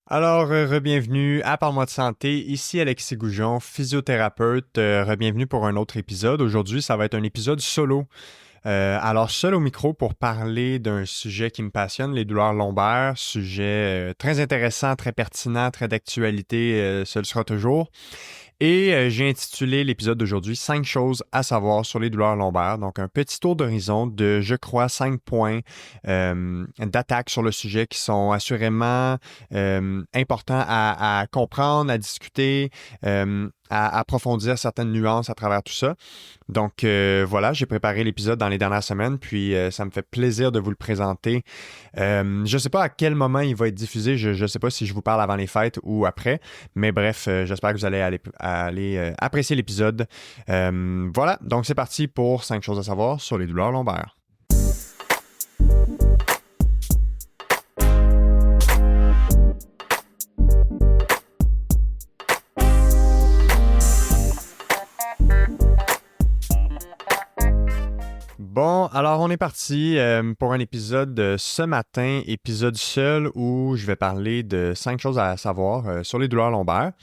Alors, re-bienvenue à Parle-moi de santé. Ici Alexis Goujon, physiothérapeute. Re-bienvenue pour un autre épisode. Aujourd'hui, ça va être un épisode solo. Alors, seul au micro pour parler d'un sujet qui me passionne, les douleurs lombaires. Sujet très intéressant, très pertinent, très d'actualité, ce le sera toujours. Et j'ai intitulé l'épisode d'aujourd'hui 5 choses à savoir sur les douleurs lombaires. Donc, un petit tour d'horizon de, je crois, 5 points d'attaque sur le sujet qui sont assurément importants à comprendre, à discuter, à approfondir certaines nuances à travers tout ça. Donc voilà, j'ai préparé l'épisode dans les dernières semaines, puis ça me fait plaisir de vous le présenter. Je ne sais pas à quel moment il va être diffusé, je ne sais pas si je vous parle avant les fêtes ou après, mais bref, j'espère que vous allez aller apprécier l'épisode. Voilà, donc c'est parti pour 5 choses à savoir sur les douleurs lombaires. Bon, alors on est parti pour un épisode ce matin, épisode seul où je vais parler de 5 choses à savoir sur les douleurs lombaires.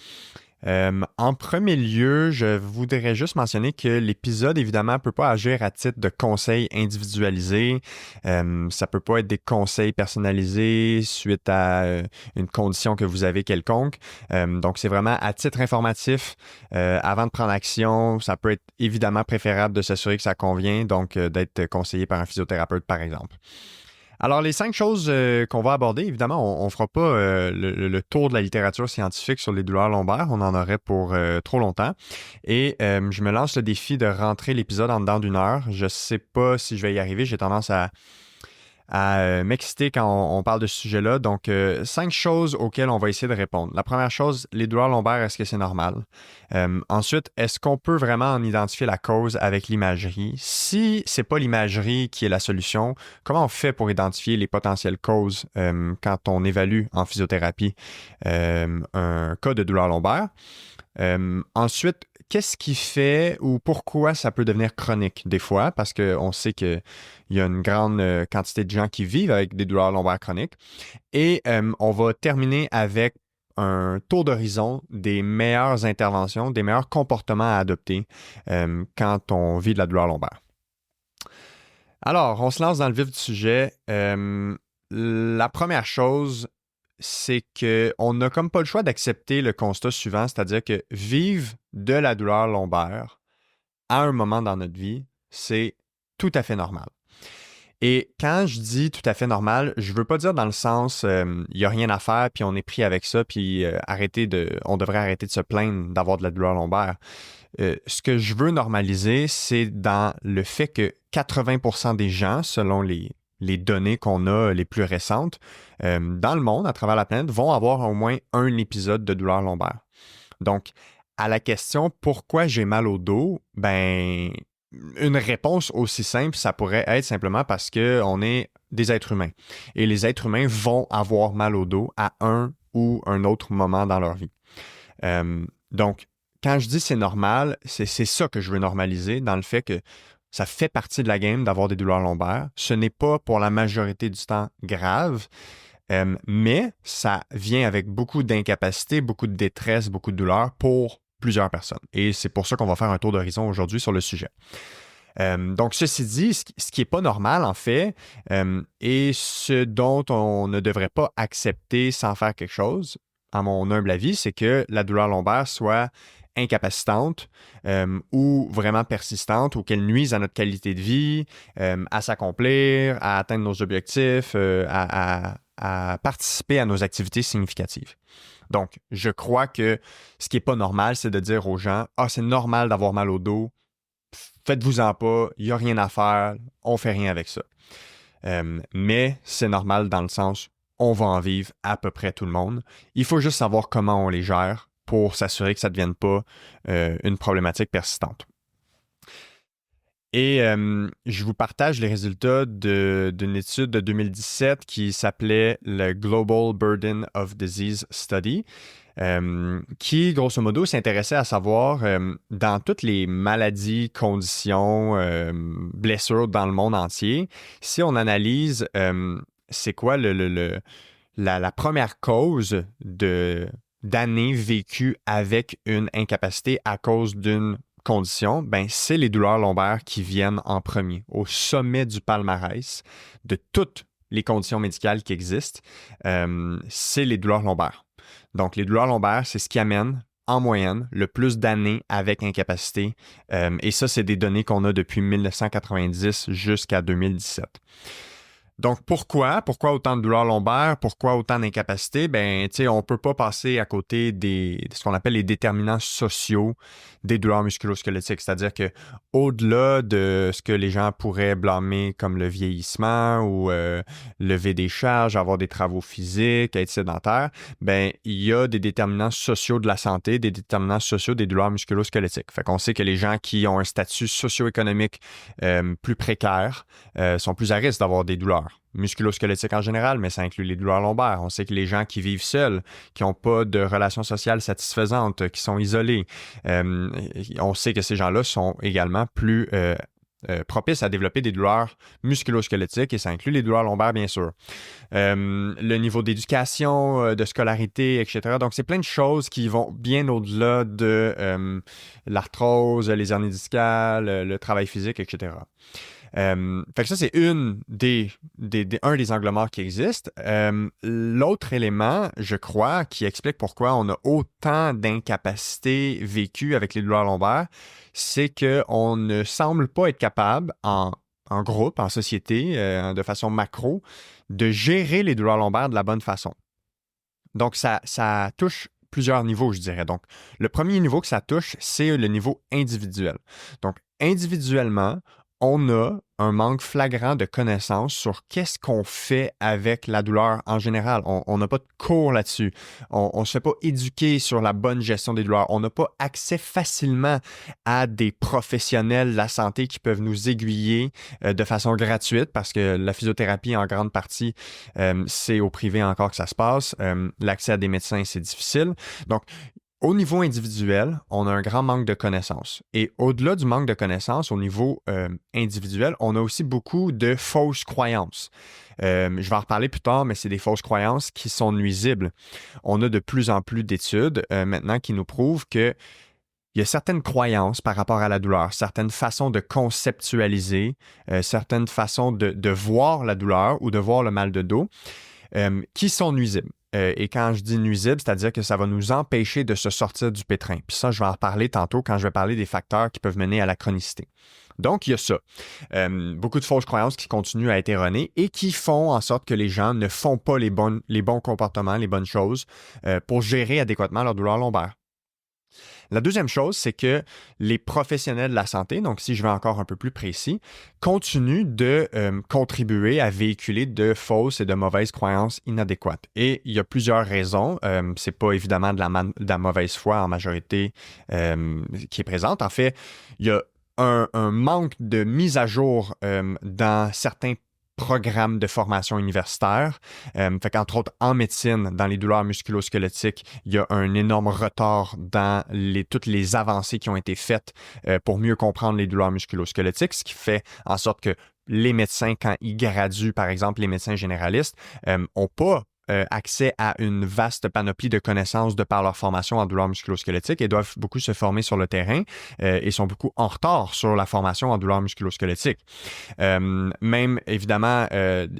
En premier lieu, je voudrais juste mentionner que l'épisode, évidemment, ne peut pas agir à titre de conseil individualisé. Ça ne peut pas être des conseils personnalisés suite à une condition que vous avez quelconque. Donc, c'est vraiment à titre informatif. Avant de prendre action, ça peut être évidemment préférable de s'assurer que ça convient, donc d'être conseillé par un physiothérapeute, par exemple. Alors, les 5 choses qu'on va aborder, évidemment, on ne fera pas le tour de la littérature scientifique sur les douleurs lombaires. On en aurait pour trop longtemps. Et je me lance le défi de rentrer l'épisode en dedans d'une heure. Je ne sais pas si je vais y arriver. J'ai tendance à m'exciter quand on parle de ce sujet-là. Donc, 5 choses auxquelles on va essayer de répondre. La première chose, les douleurs lombaires, est-ce que c'est normal? Ensuite, est-ce qu'on peut vraiment en identifier la cause avec l'imagerie? Si c'est pas l'imagerie qui est la solution, comment on fait pour identifier les potentielles causes quand on évalue en physiothérapie un cas de douleur lombaire? Ensuite, qu'est-ce qui fait ou pourquoi ça peut devenir chronique des fois? Parce qu'on sait qu'il y a une grande quantité de gens qui vivent avec des douleurs lombaires chroniques. Et on va terminer avec un tour d'horizon des meilleures interventions, des meilleurs comportements à adopter quand on vit de la douleur lombaire. Alors, on se lance dans le vif du sujet. La première chose, c'est qu'on n'a comme pas le choix d'accepter le constat suivant, c'est-à-dire que vivre de la douleur lombaire à un moment dans notre vie, c'est tout à fait normal. Et quand je dis tout à fait normal, je veux pas dire dans le sens il n'y a rien à faire, puis on est pris avec ça, puis on devrait arrêter de se plaindre d'avoir de la douleur lombaire. Ce que je veux normaliser, c'est dans le fait que 80% des gens, selon les données qu'on a les plus récentes, dans le monde, à travers la planète, vont avoir au moins un épisode de douleur lombaire. Donc, à la question pourquoi j'ai mal au dos, ben, une réponse aussi simple, ça pourrait être simplement parce qu'on est des êtres humains. Et les êtres humains vont avoir mal au dos à un ou un autre moment dans leur vie. Donc, quand je dis c'est normal, c'est ça que je veux normaliser dans le fait que ça fait partie de la game d'avoir des douleurs lombaires. Ce n'est pas pour la majorité du temps grave, mais ça vient avec beaucoup d'incapacité, beaucoup de détresse, beaucoup de douleur pour plusieurs personnes. Et c'est pour ça qu'on va faire un tour d'horizon aujourd'hui sur le sujet. Donc, ceci dit, ce qui n'est pas normal, en fait, et ce dont on ne devrait pas accepter sans faire quelque chose, à mon humble avis, c'est que la douleur lombaire soit incapacitante ou vraiment persistante ou qu'elle nuise à notre qualité de vie, à s'accomplir, à atteindre nos objectifs, à participer à nos activités significatives. Donc, je crois que ce qui n'est pas normal, c'est de dire aux gens « Ah, c'est normal d'avoir mal au dos, faites-vous-en pas, il n'y a rien à faire, on fait rien avec ça. » Mais c'est normal dans le sens on va en vivre à peu près tout le monde. Il faut juste savoir comment on les gère pour s'assurer que ça ne devienne pas une problématique persistante. Et je vous partage les résultats d'une étude de 2017 qui s'appelait le Global Burden of Disease Study, qui, grosso modo, s'intéressait à savoir, dans toutes les maladies, conditions, blessures dans le monde entier, si on analyse c'est quoi la première cause d'années vécues avec une incapacité à cause d'une condition, ben, c'est les douleurs lombaires qui viennent en premier, au sommet du palmarès de toutes les conditions médicales qui existent, c'est les douleurs lombaires. Donc, les douleurs lombaires, c'est ce qui amène en moyenne le plus d'années avec incapacité. Et ça, c'est des données qu'on a depuis 1990 jusqu'à 2017. Donc, pourquoi autant de douleurs lombaires? Pourquoi autant d'incapacité? Ben, tu sais, on peut pas passer à côté de ce qu'on appelle les déterminants sociaux des douleurs musculo-squelettiques. C'est-à-dire que au-delà de ce que les gens pourraient blâmer comme le vieillissement ou lever des charges, avoir des travaux physiques, être sédentaire, ben, il y a des déterminants sociaux de la santé, des déterminants sociaux des douleurs musculo-squelettiques. Fait qu'on sait que les gens qui ont un statut socio-économique plus précaire sont plus à risque d'avoir des douleurs musculo-squelettiques en général, mais ça inclut les douleurs lombaires. On sait que les gens qui vivent seuls, qui n'ont pas de relations sociales satisfaisantes, qui sont isolés, on sait que ces gens-là sont également plus propices à développer des douleurs musculo-squelettiques et ça inclut les douleurs lombaires, bien sûr. Le niveau d'éducation, de scolarité, etc. Donc, c'est plein de choses qui vont bien au-delà de l'arthrose, les hernies discales, le travail physique, etc. Fait que ça, c'est un des angles morts qui existent. L'autre élément, je crois, qui explique pourquoi on a autant d'incapacités vécues avec les douleurs lombaires, c'est qu'on ne semble pas être capable, en groupe, en société, de façon macro, de gérer les douleurs lombaires de la bonne façon. Donc, ça touche plusieurs niveaux, je dirais. Donc, le premier niveau que ça touche, c'est le niveau individuel. Donc, individuellement, on a un manque flagrant de connaissances sur qu'est-ce qu'on fait avec la douleur en général. On n'a pas de cours là-dessus. On ne se fait pas éduquer sur la bonne gestion des douleurs. On n'a pas accès facilement à des professionnels de la santé qui peuvent nous aiguiller de façon gratuite parce que la physiothérapie, en grande partie, c'est au privé encore que ça se passe. L'accès à des médecins, c'est difficile. Donc, au niveau individuel, on a un grand manque de connaissances. Et au-delà du manque de connaissances, au niveau individuel, on a aussi beaucoup de fausses croyances. Je vais en reparler plus tard, mais c'est des fausses croyances qui sont nuisibles. On a de plus en plus d'études maintenant qui nous prouvent que il y a certaines croyances par rapport à la douleur, certaines façons de conceptualiser, certaines façons de voir la douleur ou de voir le mal de dos qui sont nuisibles. Et quand je dis nuisible, c'est-à-dire que ça va nous empêcher de se sortir du pétrin. Puis ça, je vais en reparler tantôt quand je vais parler des facteurs qui peuvent mener à la chronicité. Donc, il y a ça. Beaucoup de fausses croyances qui continuent à être erronées et qui font en sorte que les gens ne font pas les bons comportements, les bonnes choses pour gérer adéquatement leur douleur lombaire. La deuxième chose, c'est que les professionnels de la santé, donc si je vais encore un peu plus précis, continuent de contribuer à véhiculer de fausses et de mauvaises croyances inadéquates. Et il y a plusieurs raisons. C'est pas évidemment de la mauvaise foi en majorité qui est présente. En fait, il y a un manque de mise à jour dans certains programmes de formation universitaire. Fait qu'entre autres, en médecine, dans les douleurs musculo-squelettiques, il y a un énorme retard dans toutes les avancées qui ont été faites pour mieux comprendre les douleurs musculo-squelettiques, ce qui fait en sorte que les médecins, quand ils graduent, par exemple, les médecins généralistes, n'ont pas accès à une vaste panoplie de connaissances de par leur formation en douleurs musculo-squelettiques et doivent beaucoup se former sur le terrain et sont beaucoup en retard sur la formation en douleurs musculo-squelettiques. Même, évidemment,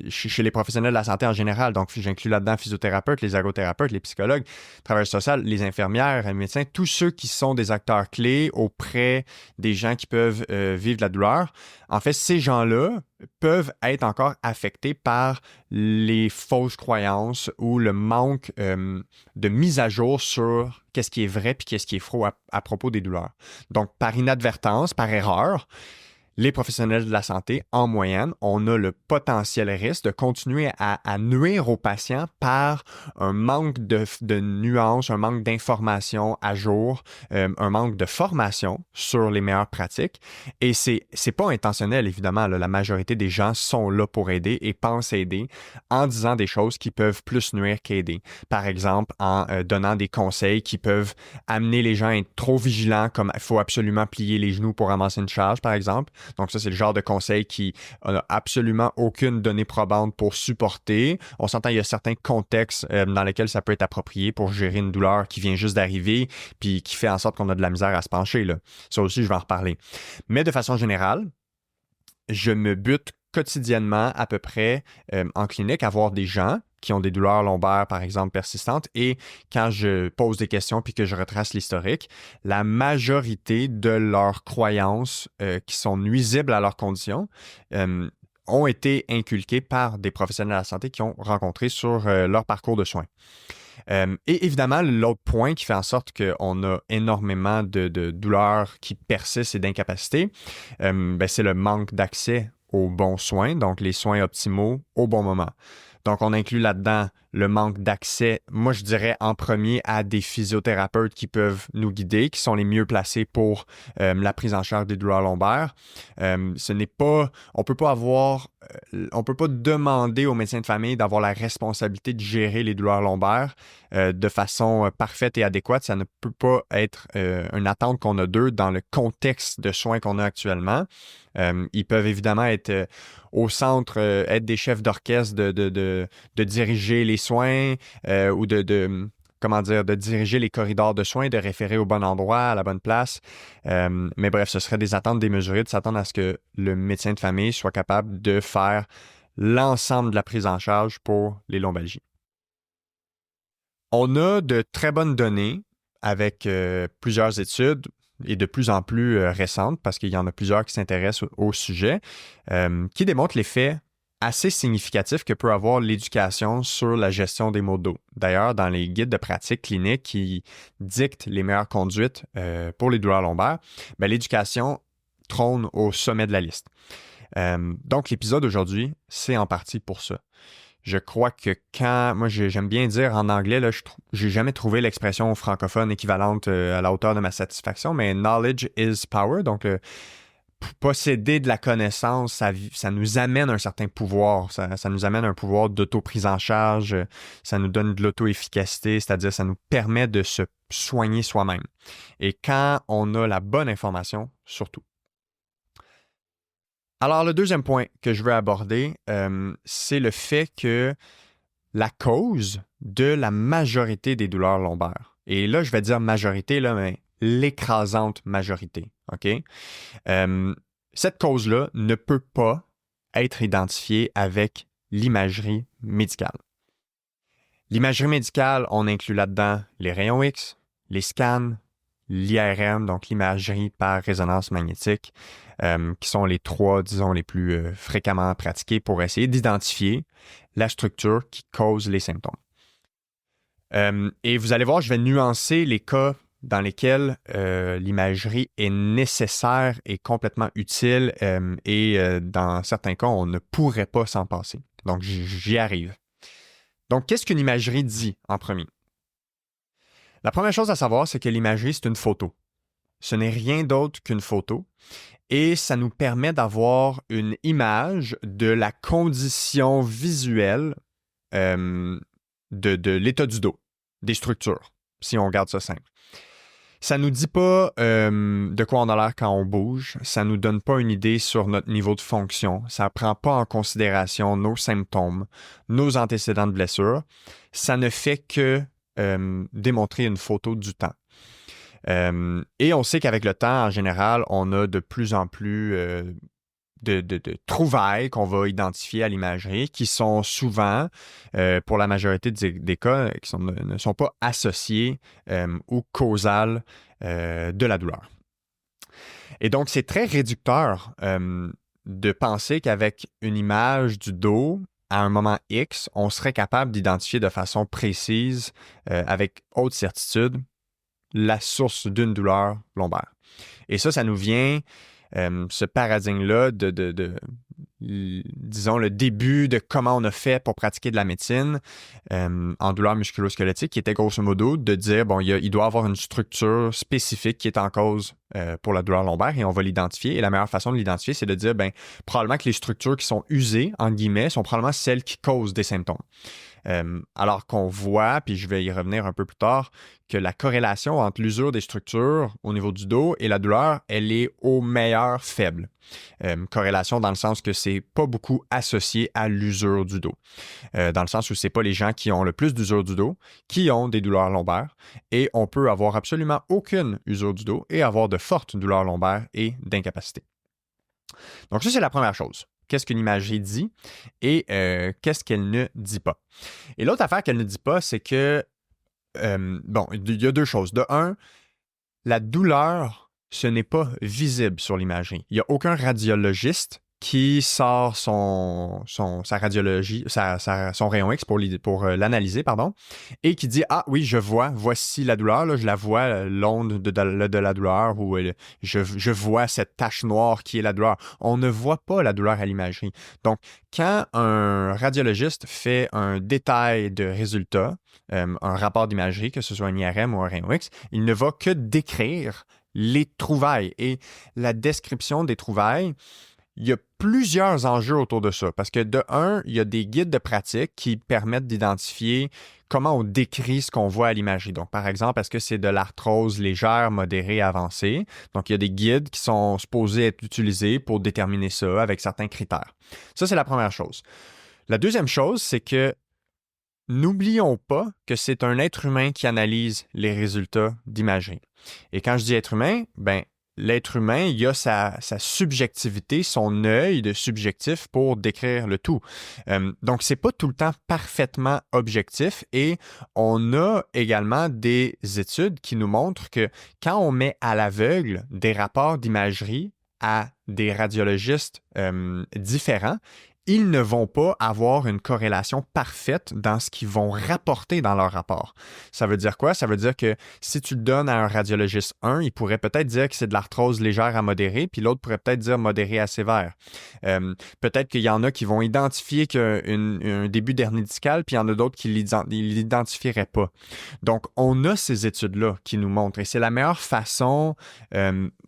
chez les professionnels de la santé en général, donc j'inclus là-dedans physiothérapeutes, les ergothérapeutes, les psychologues, travailleurs sociaux, les infirmières, les médecins, tous ceux qui sont des acteurs clés auprès des gens qui peuvent vivre de la douleur. En fait, ces gens-là peuvent être encore affectés par les fausses croyances ou le manque de mise à jour sur qu'est-ce qui est vrai puis qu'est-ce qui est faux à propos des douleurs. Donc, par inadvertance, par erreur, les professionnels de la santé, en moyenne, on a le potentiel risque de continuer à nuire aux patients par un manque de nuances, un manque d'informations à jour, un manque de formation sur les meilleures pratiques. Et c'est pas intentionnel, évidemment. Là, la majorité des gens sont là pour aider et pensent aider en disant des choses qui peuvent plus nuire qu'aider. Par exemple, en donnant des conseils qui peuvent amener les gens à être trop vigilants, comme il faut absolument plier les genoux pour ramasser une charge, par exemple. Donc ça, c'est le genre de conseil qui n'a absolument aucune donnée probante pour supporter. On s'entend, il y a certains contextes dans lesquels ça peut être approprié pour gérer une douleur qui vient juste d'arriver puis qui fait en sorte qu'on a de la misère à se pencher, là. Ça aussi, je vais en reparler. Mais de façon générale, je me bute quotidiennement à peu près en clinique à voir des gens qui ont des douleurs lombaires, par exemple, persistantes. Et quand je pose des questions puis que je retrace l'historique, la majorité de leurs croyances qui sont nuisibles à leurs conditions ont été inculquées par des professionnels de la santé qui ont rencontré sur leur parcours de soins. Et évidemment, l'autre point qui fait en sorte qu'on a énormément de douleurs qui persistent et d'incapacités, c'est le manque d'accès aux bons soins, donc les soins optimaux au bon moment. Donc, on inclut là-dedans le manque d'accès, moi je dirais en premier, à des physiothérapeutes qui peuvent nous guider, qui sont les mieux placés pour la prise en charge des douleurs lombaires. On peut pas demander aux médecins de famille d'avoir la responsabilité de gérer les douleurs lombaires de façon parfaite et adéquate. Ça ne peut pas être une attente qu'on a d'eux dans le contexte de soins qu'on a actuellement. Ils peuvent évidemment être au centre, être des chefs d'orchestre de diriger les soins ou de diriger les corridors de soins, de référer au bon endroit, à la bonne place. Mais bref, ce serait des attentes démesurées de s'attendre à ce que le médecin de famille soit capable de faire l'ensemble de la prise en charge pour les lombalgies. On a de très bonnes données avec plusieurs études et de plus en plus récentes, parce qu'il y en a plusieurs qui s'intéressent au sujet, qui démontrent l'effet assez significatif que peut avoir l'éducation sur la gestion des maux de dos. D'ailleurs, dans les guides de pratique clinique qui dictent les meilleures conduites pour les douleurs lombaires, l'éducation trône au sommet de la liste. Donc, l'épisode d'aujourd'hui, c'est en partie pour ça. Je crois que moi j'aime bien dire en anglais, là, j'ai jamais trouvé l'expression francophone équivalente à la hauteur de ma satisfaction, mais knowledge is power. Donc, posséder de la connaissance, ça nous amène un certain pouvoir. Ça nous amène un pouvoir d'auto-prise en charge. Ça nous donne de l'auto-efficacité, c'est-à-dire ça nous permet de se soigner soi-même. Et quand on a la bonne information, surtout. Alors, le deuxième point que je veux aborder, c'est le fait que la cause de la majorité des douleurs lombaires, et là, je vais dire majorité, là, mais l'écrasante majorité, OK? Cette cause-là ne peut pas être identifiée avec l'imagerie médicale. L'imagerie médicale, on inclut là-dedans les rayons X, les scans, l'IRM, donc l'imagerie par résonance magnétique, qui sont les trois, disons, les plus fréquemment pratiqués pour essayer d'identifier la structure qui cause les symptômes. Et vous allez voir, je vais nuancer les cas dans lesquels l'imagerie est nécessaire et complètement utile et dans certains cas, on ne pourrait pas s'en passer. Donc, j'y arrive. Donc, qu'est-ce qu'une imagerie dit en premier? La première chose à savoir, c'est que l'imagerie, c'est une photo. Ce n'est rien d'autre qu'une photo et ça nous permet d'avoir une image de la condition visuelle de l'état du dos, des structures, si on garde ça simple. Ça ne nous dit pas de quoi on a l'air quand on bouge, ça ne nous donne pas une idée sur notre niveau de fonction, ça ne prend pas en considération nos symptômes, nos antécédents de blessure, ça ne fait que démontrer une photo du temps. Et on sait qu'avec le temps, en général, on a de plus en plus de trouvailles qu'on va identifier à l'imagerie qui sont souvent, pour la majorité des cas, ne sont pas associées ou causales de la douleur. Et donc, c'est très réducteur de penser qu'avec une image du dos, à un moment X, on serait capable d'identifier de façon précise, avec haute certitude, la source d'une douleur lombaire. Et ça nous vient, ce paradigme-là disons, le début de comment on a fait pour pratiquer de la médecine en douleur musculo-squelettique, qui était grosso modo de dire, bon, il doit y avoir une structure spécifique qui est en cause pour la douleur lombaire et on va l'identifier. Et la meilleure façon de l'identifier, c'est de dire, probablement que les structures qui sont usées, en guillemets, sont probablement celles qui causent des symptômes. Alors qu'on voit, puis je vais y revenir un peu plus tard, que la corrélation entre l'usure des structures au niveau du dos et la douleur, elle est au meilleur faible. Corrélation dans le sens que c'est pas beaucoup associé à l'usure du dos. Dans le sens où c'est pas les gens qui ont le plus d'usure du dos qui ont des douleurs lombaires et on peut avoir absolument aucune usure du dos et avoir de fortes douleurs lombaires et d'incapacité. Donc ça, c'est la première chose. Qu'est-ce qu'une imagerie dit et qu'est-ce qu'elle ne dit pas. Et l'autre affaire qu'elle ne dit pas, c'est que, il y a deux choses. De un, la douleur, ce n'est pas visible sur l'imagerie. Il n'y a aucun radiologiste qui sort sa radiologie, son rayon X pour l'analyser, et qui dit « Ah oui, je vois, voici la douleur, là, je la vois, l'onde de la douleur, ou je vois cette tache noire qui est la douleur. » On ne voit pas la douleur à l'imagerie. Donc, quand un radiologiste fait un détail de résultats, un rapport d'imagerie, que ce soit un IRM ou un rayon X, il ne va que décrire les trouvailles. Et la description des trouvailles, il y a plusieurs enjeux autour de ça, parce que de un, il y a des guides de pratique qui permettent d'identifier comment on décrit ce qu'on voit à l'imagerie. Donc, par exemple, est-ce que c'est de l'arthrose légère, modérée, avancée? Donc, il y a des guides qui sont supposés être utilisés pour déterminer ça avec certains critères. Ça, c'est la première chose. La deuxième chose, c'est que n'oublions pas que c'est un être humain qui analyse les résultats d'imagerie. Et quand je dis être humain, l'être humain, il a sa subjectivité, son œil de subjectif pour décrire le tout. Donc, c'est pas tout le temps parfaitement objectif et on a également des études qui nous montrent que quand on met à l'aveugle des rapports d'imagerie à des radiologistes différents, ils ne vont pas avoir une corrélation parfaite dans ce qu'ils vont rapporter dans leur rapport. Ça veut dire quoi? Ça veut dire que si tu le donnes à un radiologiste 1, il pourrait peut-être dire que c'est de l'arthrose légère à modérée, puis l'autre pourrait peut-être dire modérée à sévère. Peut-être qu'il y en a qui vont identifier un début d'hernie discale, puis il y en a d'autres qui ne l'identifieraient pas. Donc, on a ces études-là qui nous montrent, et c'est la meilleure façon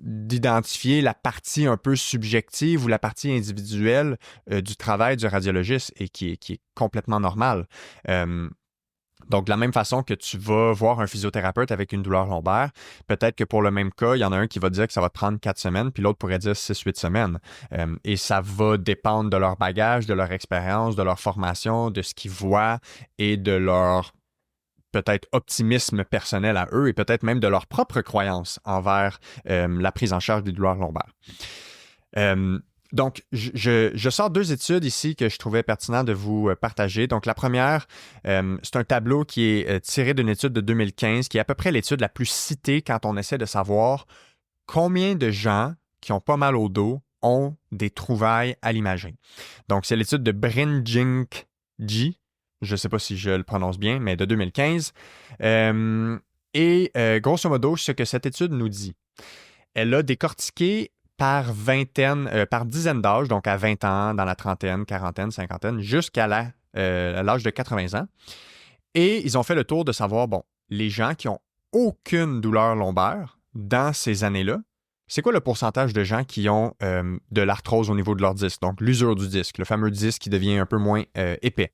d'identifier la partie un peu subjective ou la partie individuelle du travail du radiologiste et qui est complètement normal. Donc, de la même façon que tu vas voir un physiothérapeute avec une douleur lombaire, peut-être que pour le même cas, il y en a un qui va dire que ça va te prendre 4 semaines, puis l'autre pourrait dire 6-8 semaines. Et ça va dépendre de leur bagage, de leur expérience, de leur formation, de ce qu'ils voient et de leur peut-être optimisme personnel à eux et peut-être même de leur propre croyance envers la prise en charge des douleurs lombaires. Donc, je sors 2 études ici que je trouvais pertinent de vous partager. Donc, la première, c'est un tableau qui est tiré d'une étude de 2015, qui est à peu près l'étude la plus citée quand on essaie de savoir combien de gens qui ont pas mal au dos ont des trouvailles à l'imagerie. Donc, c'est l'étude de Brinjink-G, je ne sais pas si je le prononce bien, mais de 2015. Grosso modo, ce que cette étude nous dit, elle a décortiqué par dizaine d'âges, donc à 20 ans, dans la trentaine, quarantaine, cinquantaine, jusqu'à l'âge de 80 ans. Et ils ont fait le tour de savoir, les gens qui ont aucune douleur lombaire dans ces années-là, c'est quoi le pourcentage de gens qui ont de l'arthrose au niveau de leur disque, donc l'usure du disque, le fameux disque qui devient un peu moins épais.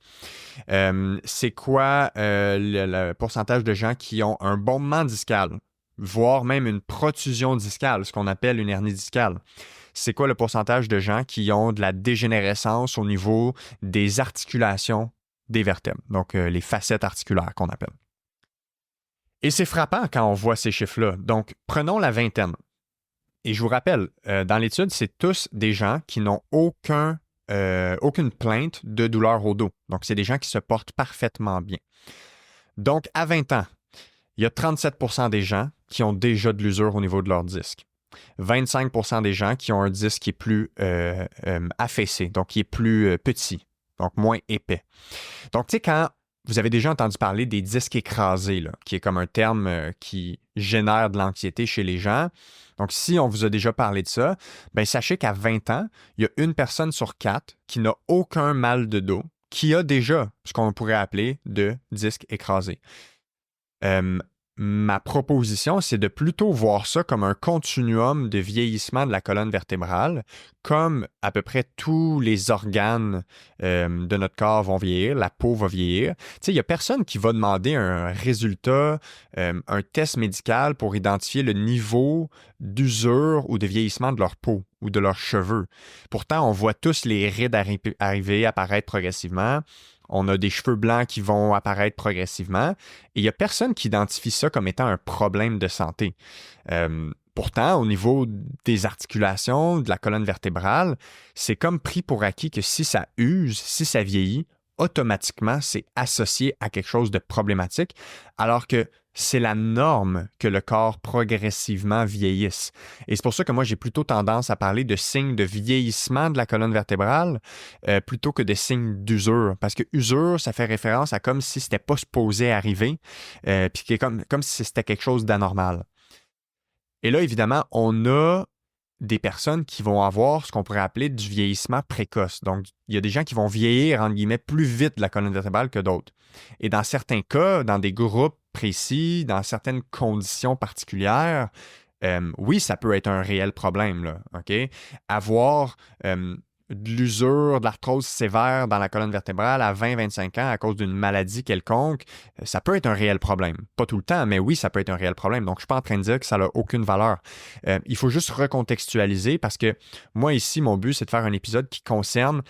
C'est quoi le pourcentage de gens qui ont un bombement discal, voire même une protrusion discale, ce qu'on appelle une hernie discale. C'est quoi le pourcentage de gens qui ont de la dégénérescence au niveau des articulations des vertèbres, donc les facettes articulaires qu'on appelle. Et c'est frappant quand on voit ces chiffres-là. Donc, prenons la vingtaine. Et je vous rappelle, dans l'étude, c'est tous des gens qui n'ont aucune plainte de douleur au dos. Donc, c'est des gens qui se portent parfaitement bien. Donc, à 20 ans, il y a 37% des gens qui ont déjà de l'usure au niveau de leur disque. 25% des gens qui ont un disque qui est plus affaissé, donc qui est plus petit, donc moins épais. Donc, tu sais, quand vous avez déjà entendu parler des disques écrasés, là, qui est comme un terme qui génère de l'anxiété chez les gens. Donc, si on vous a déjà parlé de ça, sachez qu'à 20 ans, il y a 1 personne sur 4 qui n'a aucun mal de dos, qui a déjà ce qu'on pourrait appeler de disque écrasé. ma proposition, c'est de plutôt voir ça comme un continuum de vieillissement de la colonne vertébrale, comme à peu près tous les organes de notre corps vont vieillir, la peau va vieillir. Tu sais, il n'y a personne qui va demander un résultat, un test médical pour identifier le niveau d'usure ou de vieillissement de leur peau ou de leurs cheveux. Pourtant, on voit tous les rides arriver, apparaître progressivement. On a des cheveux blancs qui vont apparaître progressivement. Et il n'y a personne qui identifie ça comme étant un problème de santé. Pourtant, au niveau des articulations, de la colonne vertébrale, c'est comme pris pour acquis que si ça use, si ça vieillit, automatiquement, c'est associé à quelque chose de problématique, alors que c'est la norme que le corps progressivement vieillisse. Et c'est pour ça que moi, j'ai plutôt tendance à parler de signes de vieillissement de la colonne vertébrale plutôt que de signes d'usure. Parce que usure, ça fait référence à comme si c'était pas supposé arriver, puis comme si c'était quelque chose d'anormal. Et là, évidemment, on a des personnes qui vont avoir ce qu'on pourrait appeler du vieillissement précoce. Donc, il y a des gens qui vont vieillir, entre guillemets, plus vite de la colonne vertébrale que d'autres. Et dans certains cas, dans des groupes précis, dans certaines conditions particulières, oui, ça peut être un réel problème, là, OK? Avoir de l'usure, de l'arthrose sévère dans la colonne vertébrale à 20-25 ans à cause d'une maladie quelconque, ça peut être un réel problème. Pas tout le temps, mais oui, ça peut être un réel problème. Donc, je ne suis pas en train de dire que ça n'a aucune valeur. Il faut juste recontextualiser parce que moi, ici, mon but, c'est de faire un épisode qui concerne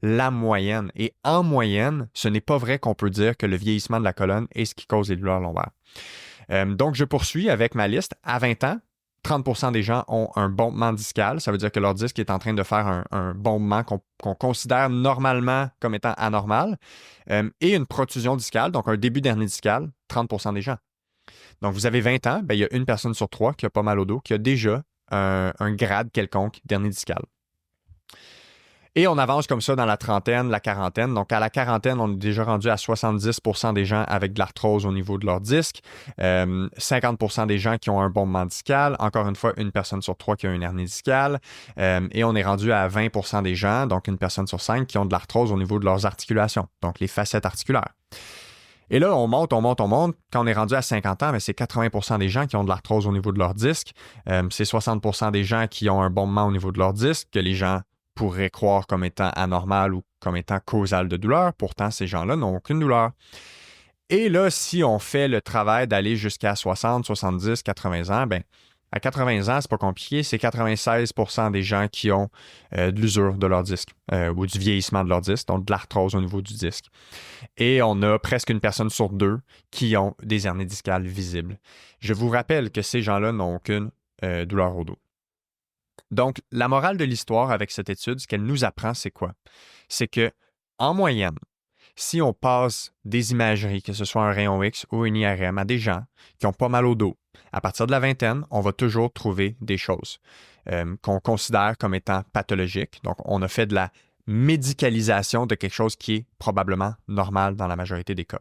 la moyenne. Et en moyenne, ce n'est pas vrai qu'on peut dire que le vieillissement de la colonne est ce qui cause les douleurs lombaires. Donc, je poursuis avec ma liste. À 20 ans, 30% des gens ont un bombement discal. Ça veut dire que leur disque est en train de faire un bombement qu'on considère normalement comme étant anormal. Et une protrusion discale, donc un début d'hernie discale, 30% des gens. Donc, vous avez 20 ans, il y a une personne sur trois qui a pas mal au dos, qui a déjà un grade quelconque d'hernie discale. Et on avance comme ça dans la trentaine, la quarantaine. Donc, à la quarantaine, on est déjà rendu à 70% des gens avec de l'arthrose au niveau de leur disque, 50% des gens qui ont un bombement discal, encore une fois, une personne sur trois qui a une hernie discale, et on est rendu à 20% des gens, donc une personne sur cinq, qui ont de l'arthrose au niveau de leurs articulations, donc les facettes articulaires. Et là, on monte. Quand on est rendu à 50 ans, c'est 80% des gens qui ont de l'arthrose au niveau de leur disque. C'est 60% des gens qui ont un bombement au niveau de leur disque, que les gens pourraient croire comme étant anormal ou comme étant causal de douleur. Pourtant, ces gens-là n'ont aucune douleur. Et là, si on fait le travail d'aller jusqu'à 60, 70, 80 ans, à 80 ans, c'est pas compliqué, c'est 96% des gens qui ont de l'usure de leur disque ou du vieillissement de leur disque, donc de l'arthrose au niveau du disque. Et on a presque une personne sur deux qui ont des hernies discales visibles. Je vous rappelle que ces gens-là n'ont aucune douleur au dos. Donc, la morale de l'histoire avec cette étude, ce qu'elle nous apprend, c'est quoi? C'est que, en moyenne, si on passe des imageries, que ce soit un rayon X ou une IRM, à des gens qui ont pas mal au dos, à partir de la vingtaine, on va toujours trouver des choses qu'on considère comme étant pathologiques. Donc, on a fait de la médicalisation de quelque chose qui est probablement normal dans la majorité des cas.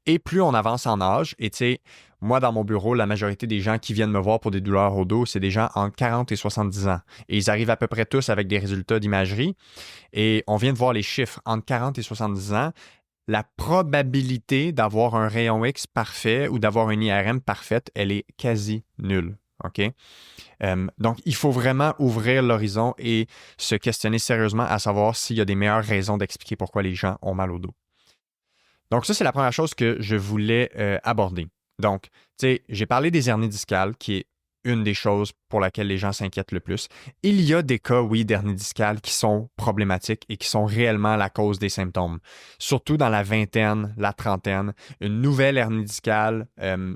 Et plus on avance en âge, et tu sais, moi, dans mon bureau, la majorité des gens qui viennent me voir pour des douleurs au dos, c'est des gens entre 40 et 70 ans. Et ils arrivent à peu près tous avec des résultats d'imagerie. Et on vient de voir les chiffres. Entre 40 et 70 ans, la probabilité d'avoir un rayon X parfait ou d'avoir une IRM parfaite, elle est quasi nulle. OK? Donc, il faut vraiment ouvrir l'horizon et se questionner sérieusement à savoir s'il y a des meilleures raisons d'expliquer pourquoi les gens ont mal au dos. Donc, ça, c'est la première chose que je voulais aborder. Donc, tu sais, j'ai parlé des hernies discales, qui est une des choses pour laquelle les gens s'inquiètent le plus. Il y a des cas, oui, d'hernies discales qui sont problématiques et qui sont réellement la cause des symptômes. Surtout dans la vingtaine, la trentaine, une nouvelle hernie discale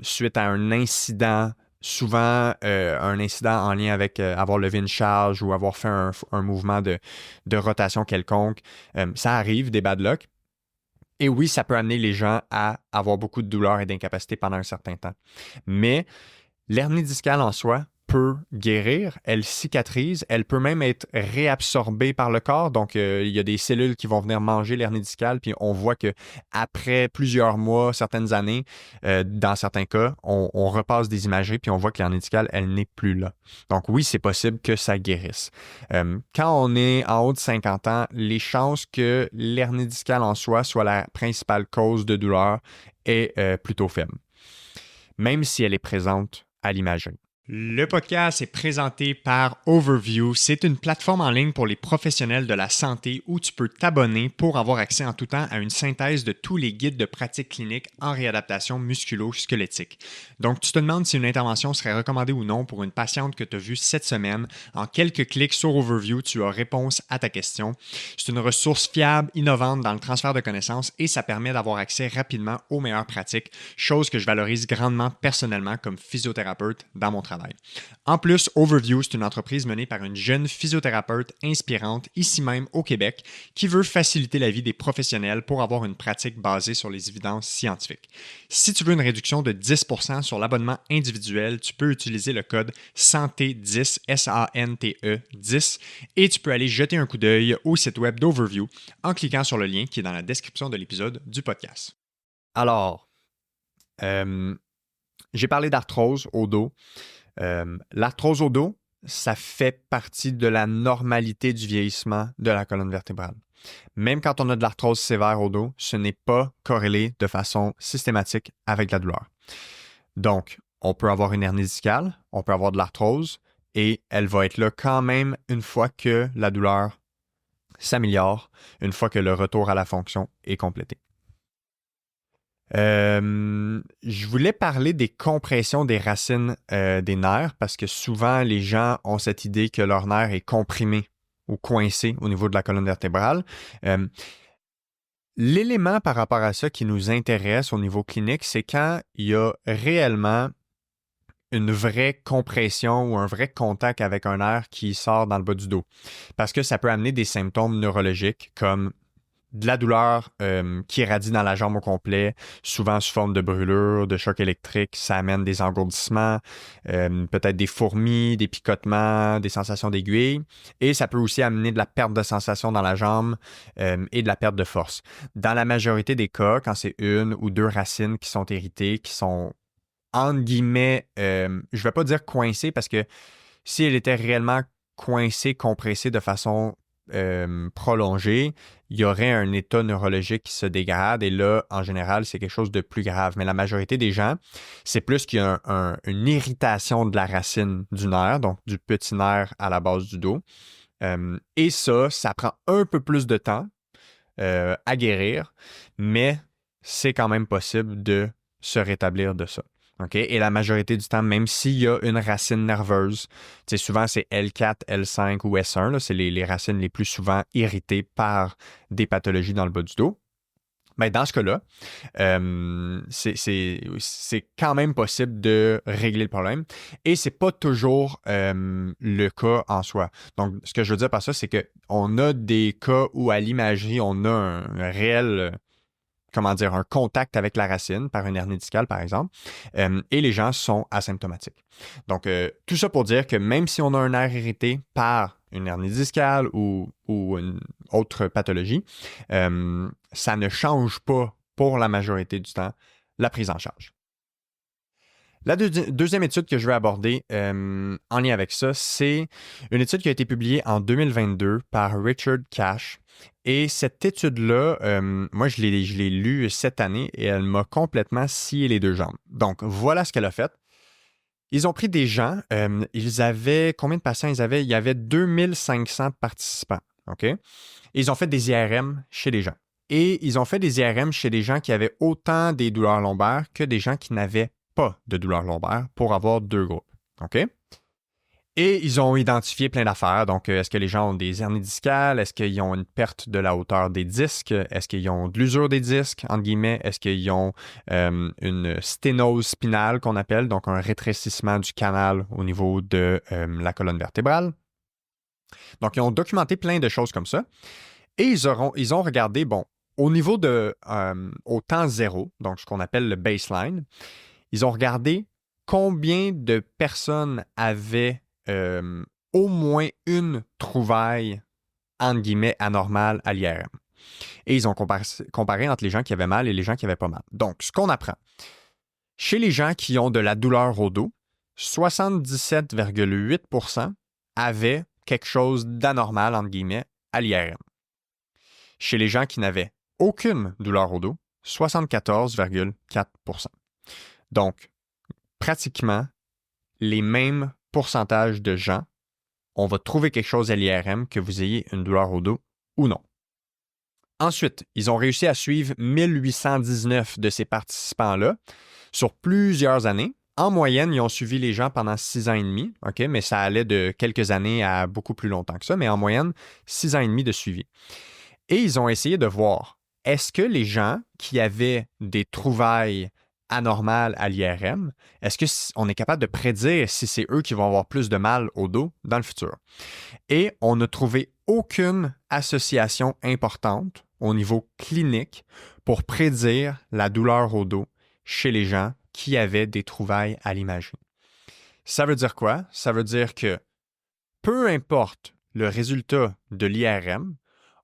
suite à un incident, souvent un incident en lien avec avoir levé une charge ou avoir fait un mouvement de rotation quelconque. Ça arrive, des bad luck. Et oui, ça peut amener les gens à avoir beaucoup de douleurs et d'incapacité pendant un certain temps. Mais l'hernie discale en soi peut guérir, elle cicatrise, elle peut même être réabsorbée par le corps. Donc, il y a des cellules qui vont venir manger l'hernie discale, puis on voit qu'après plusieurs mois, certaines années, dans certains cas, on repasse des imageries, puis on voit que l'hernie discale, elle n'est plus là. Donc oui, c'est possible que ça guérisse. Quand on est en haut de 50 ans, les chances que l'hernie discale en soi soit la principale cause de douleur est plutôt faible. même si elle est présente à l'imagerie. Le podcast est présenté par Overview. C'est une plateforme en ligne pour les professionnels de la santé où tu peux t'abonner pour avoir accès en tout temps à une synthèse de tous les guides de pratique clinique en réadaptation musculo-squelettique. Donc, tu te demandes si une intervention serait recommandée ou non pour une patiente que tu as vue cette semaine. En quelques clics sur Overview, tu as réponse à ta question. C'est une ressource fiable, innovante dans le transfert de connaissances et ça permet d'avoir accès rapidement aux meilleures pratiques, chose que je valorise grandement personnellement comme physiothérapeute dans mon travail. En plus, Overview, c'est une entreprise menée par une jeune physiothérapeute inspirante ici même au Québec qui veut faciliter la vie des professionnels pour avoir une pratique basée sur les évidences scientifiques. Si tu veux une réduction de 10% sur l'abonnement individuel, tu peux utiliser le code SANTE10, S-A-N-T-E 10, et tu peux aller jeter un coup d'œil au site web d'Overview en cliquant sur le lien qui est dans la description de l'épisode du podcast. Alors, j'ai parlé d'arthrose au dos. L'arthrose au dos, ça fait partie de la normalité du vieillissement de la colonne vertébrale. Même quand on a de l'arthrose sévère au dos, ce n'est pas corrélé de façon systématique avec la douleur. Donc, on peut avoir une hernie discale, on peut avoir de l'arthrose et elle va être là quand même une fois que la douleur s'améliore, une fois que le retour à la fonction est complété. Je voulais parler des compressions des racines des nerfs parce que souvent les gens ont cette idée que leur nerf est comprimé ou coincé au niveau de la colonne vertébrale. L'élément par rapport à ça qui nous intéresse au niveau clinique, c'est quand il y a réellement une vraie compression ou un vrai contact avec un nerf qui sort dans le bas du dos. Parce que ça peut amener des symptômes neurologiques comme de la douleur qui irradie dans la jambe au complet, souvent sous forme de brûlure, de choc électrique. Ça amène des engourdissements, peut-être des fourmis, des picotements, des sensations d'aiguille. Et ça peut aussi amener de la perte de sensation dans la jambe et de la perte de force. Dans la majorité des cas, quand c'est une ou deux racines qui sont irritées, qui sont, entre guillemets, je ne vais pas dire coincées parce que si elle était réellement coincée, compressée de façon prolongée, il y aurait un état neurologique qui se dégrade et là, en général, c'est quelque chose de plus grave. Mais la majorité des gens, c'est plus qu'il y a une irritation de la racine du nerf, donc du petit nerf à la base du dos. Et ça prend un peu plus de temps à guérir, mais c'est quand même possible de se rétablir de ça. Okay? Et la majorité du temps, même s'il y a une racine nerveuse, souvent c'est L4, L5 ou S1, là, c'est les racines les plus souvent irritées par des pathologies dans le bas du dos. Ben, dans ce cas-là, c'est quand même possible de régler le problème et c'est pas toujours le cas en soi. Donc, ce que je veux dire par ça, c'est qu'on a des cas où à l'imagerie, on a un réel un contact avec la racine par une hernie discale, par exemple, et les gens sont asymptomatiques. Donc, tout ça pour dire que même si on a un nerf irrité par une hernie discale ou une autre pathologie, ça ne change pas, pour la majorité du temps, la prise en charge. La deuxième étude que je vais aborder en lien avec ça, c'est une étude qui a été publiée en 2022 par Richard Cash. Et cette étude-là, moi, je l'ai lue cette année et elle m'a complètement scié les deux jambes. Donc, voilà ce qu'elle a fait. Ils ont pris des gens, ils avaient, combien de patients ils avaient? Il y avait 2500 participants, OK? Et ils ont fait des IRM chez les gens. Et ils ont fait des IRM chez des gens qui avaient autant des douleurs lombaires que des gens qui n'avaient pas de douleurs lombaires pour avoir deux groupes, OK? Et ils ont identifié plein d'affaires. Donc, est-ce que les gens ont des hernies discales? Est-ce qu'ils ont une perte de la hauteur des disques? Est-ce qu'ils ont de l'usure des disques, entre guillemets? Est-ce qu'ils ont une sténose spinale qu'on appelle, donc un rétrécissement du canal au niveau de la colonne vertébrale? Donc, ils ont documenté plein de choses comme ça. Et ils ont regardé, bon, au niveau au temps zéro, donc ce qu'on appelle le baseline, ils ont regardé combien de personnes avaient au moins une trouvaille, entre guillemets, anormale à l'IRM. Et ils ont comparé entre les gens qui avaient mal et les gens qui n'avaient pas mal. Donc, ce qu'on apprend, chez les gens qui ont de la douleur au dos, 77,8% avaient quelque chose d'anormal, entre guillemets, à l'IRM. Chez les gens qui n'avaient aucune douleur au dos, 74,4%. Donc, pratiquement les mêmes pourcentages de gens, on va trouver quelque chose à l'IRM que vous ayez une douleur au dos ou non. Ensuite, ils ont réussi à suivre 1819 de ces participants-là sur plusieurs années. En moyenne, ils ont suivi les gens pendant 6 ans et demi, OK, mais ça allait de quelques années à beaucoup plus longtemps que ça, mais en moyenne, 6 ans et demi de suivi. Et ils ont essayé de voir, est-ce que les gens qui avaient des trouvailles anormales à l'IRM, est-ce qu'on est capable de prédire si c'est eux qui vont avoir plus de mal au dos dans le futur? Et on n'a trouvé aucune association importante au niveau clinique pour prédire la douleur au dos chez les gens qui avaient des trouvailles à l'imagerie. Ça veut dire quoi? Ça veut dire que peu importe le résultat de l'IRM,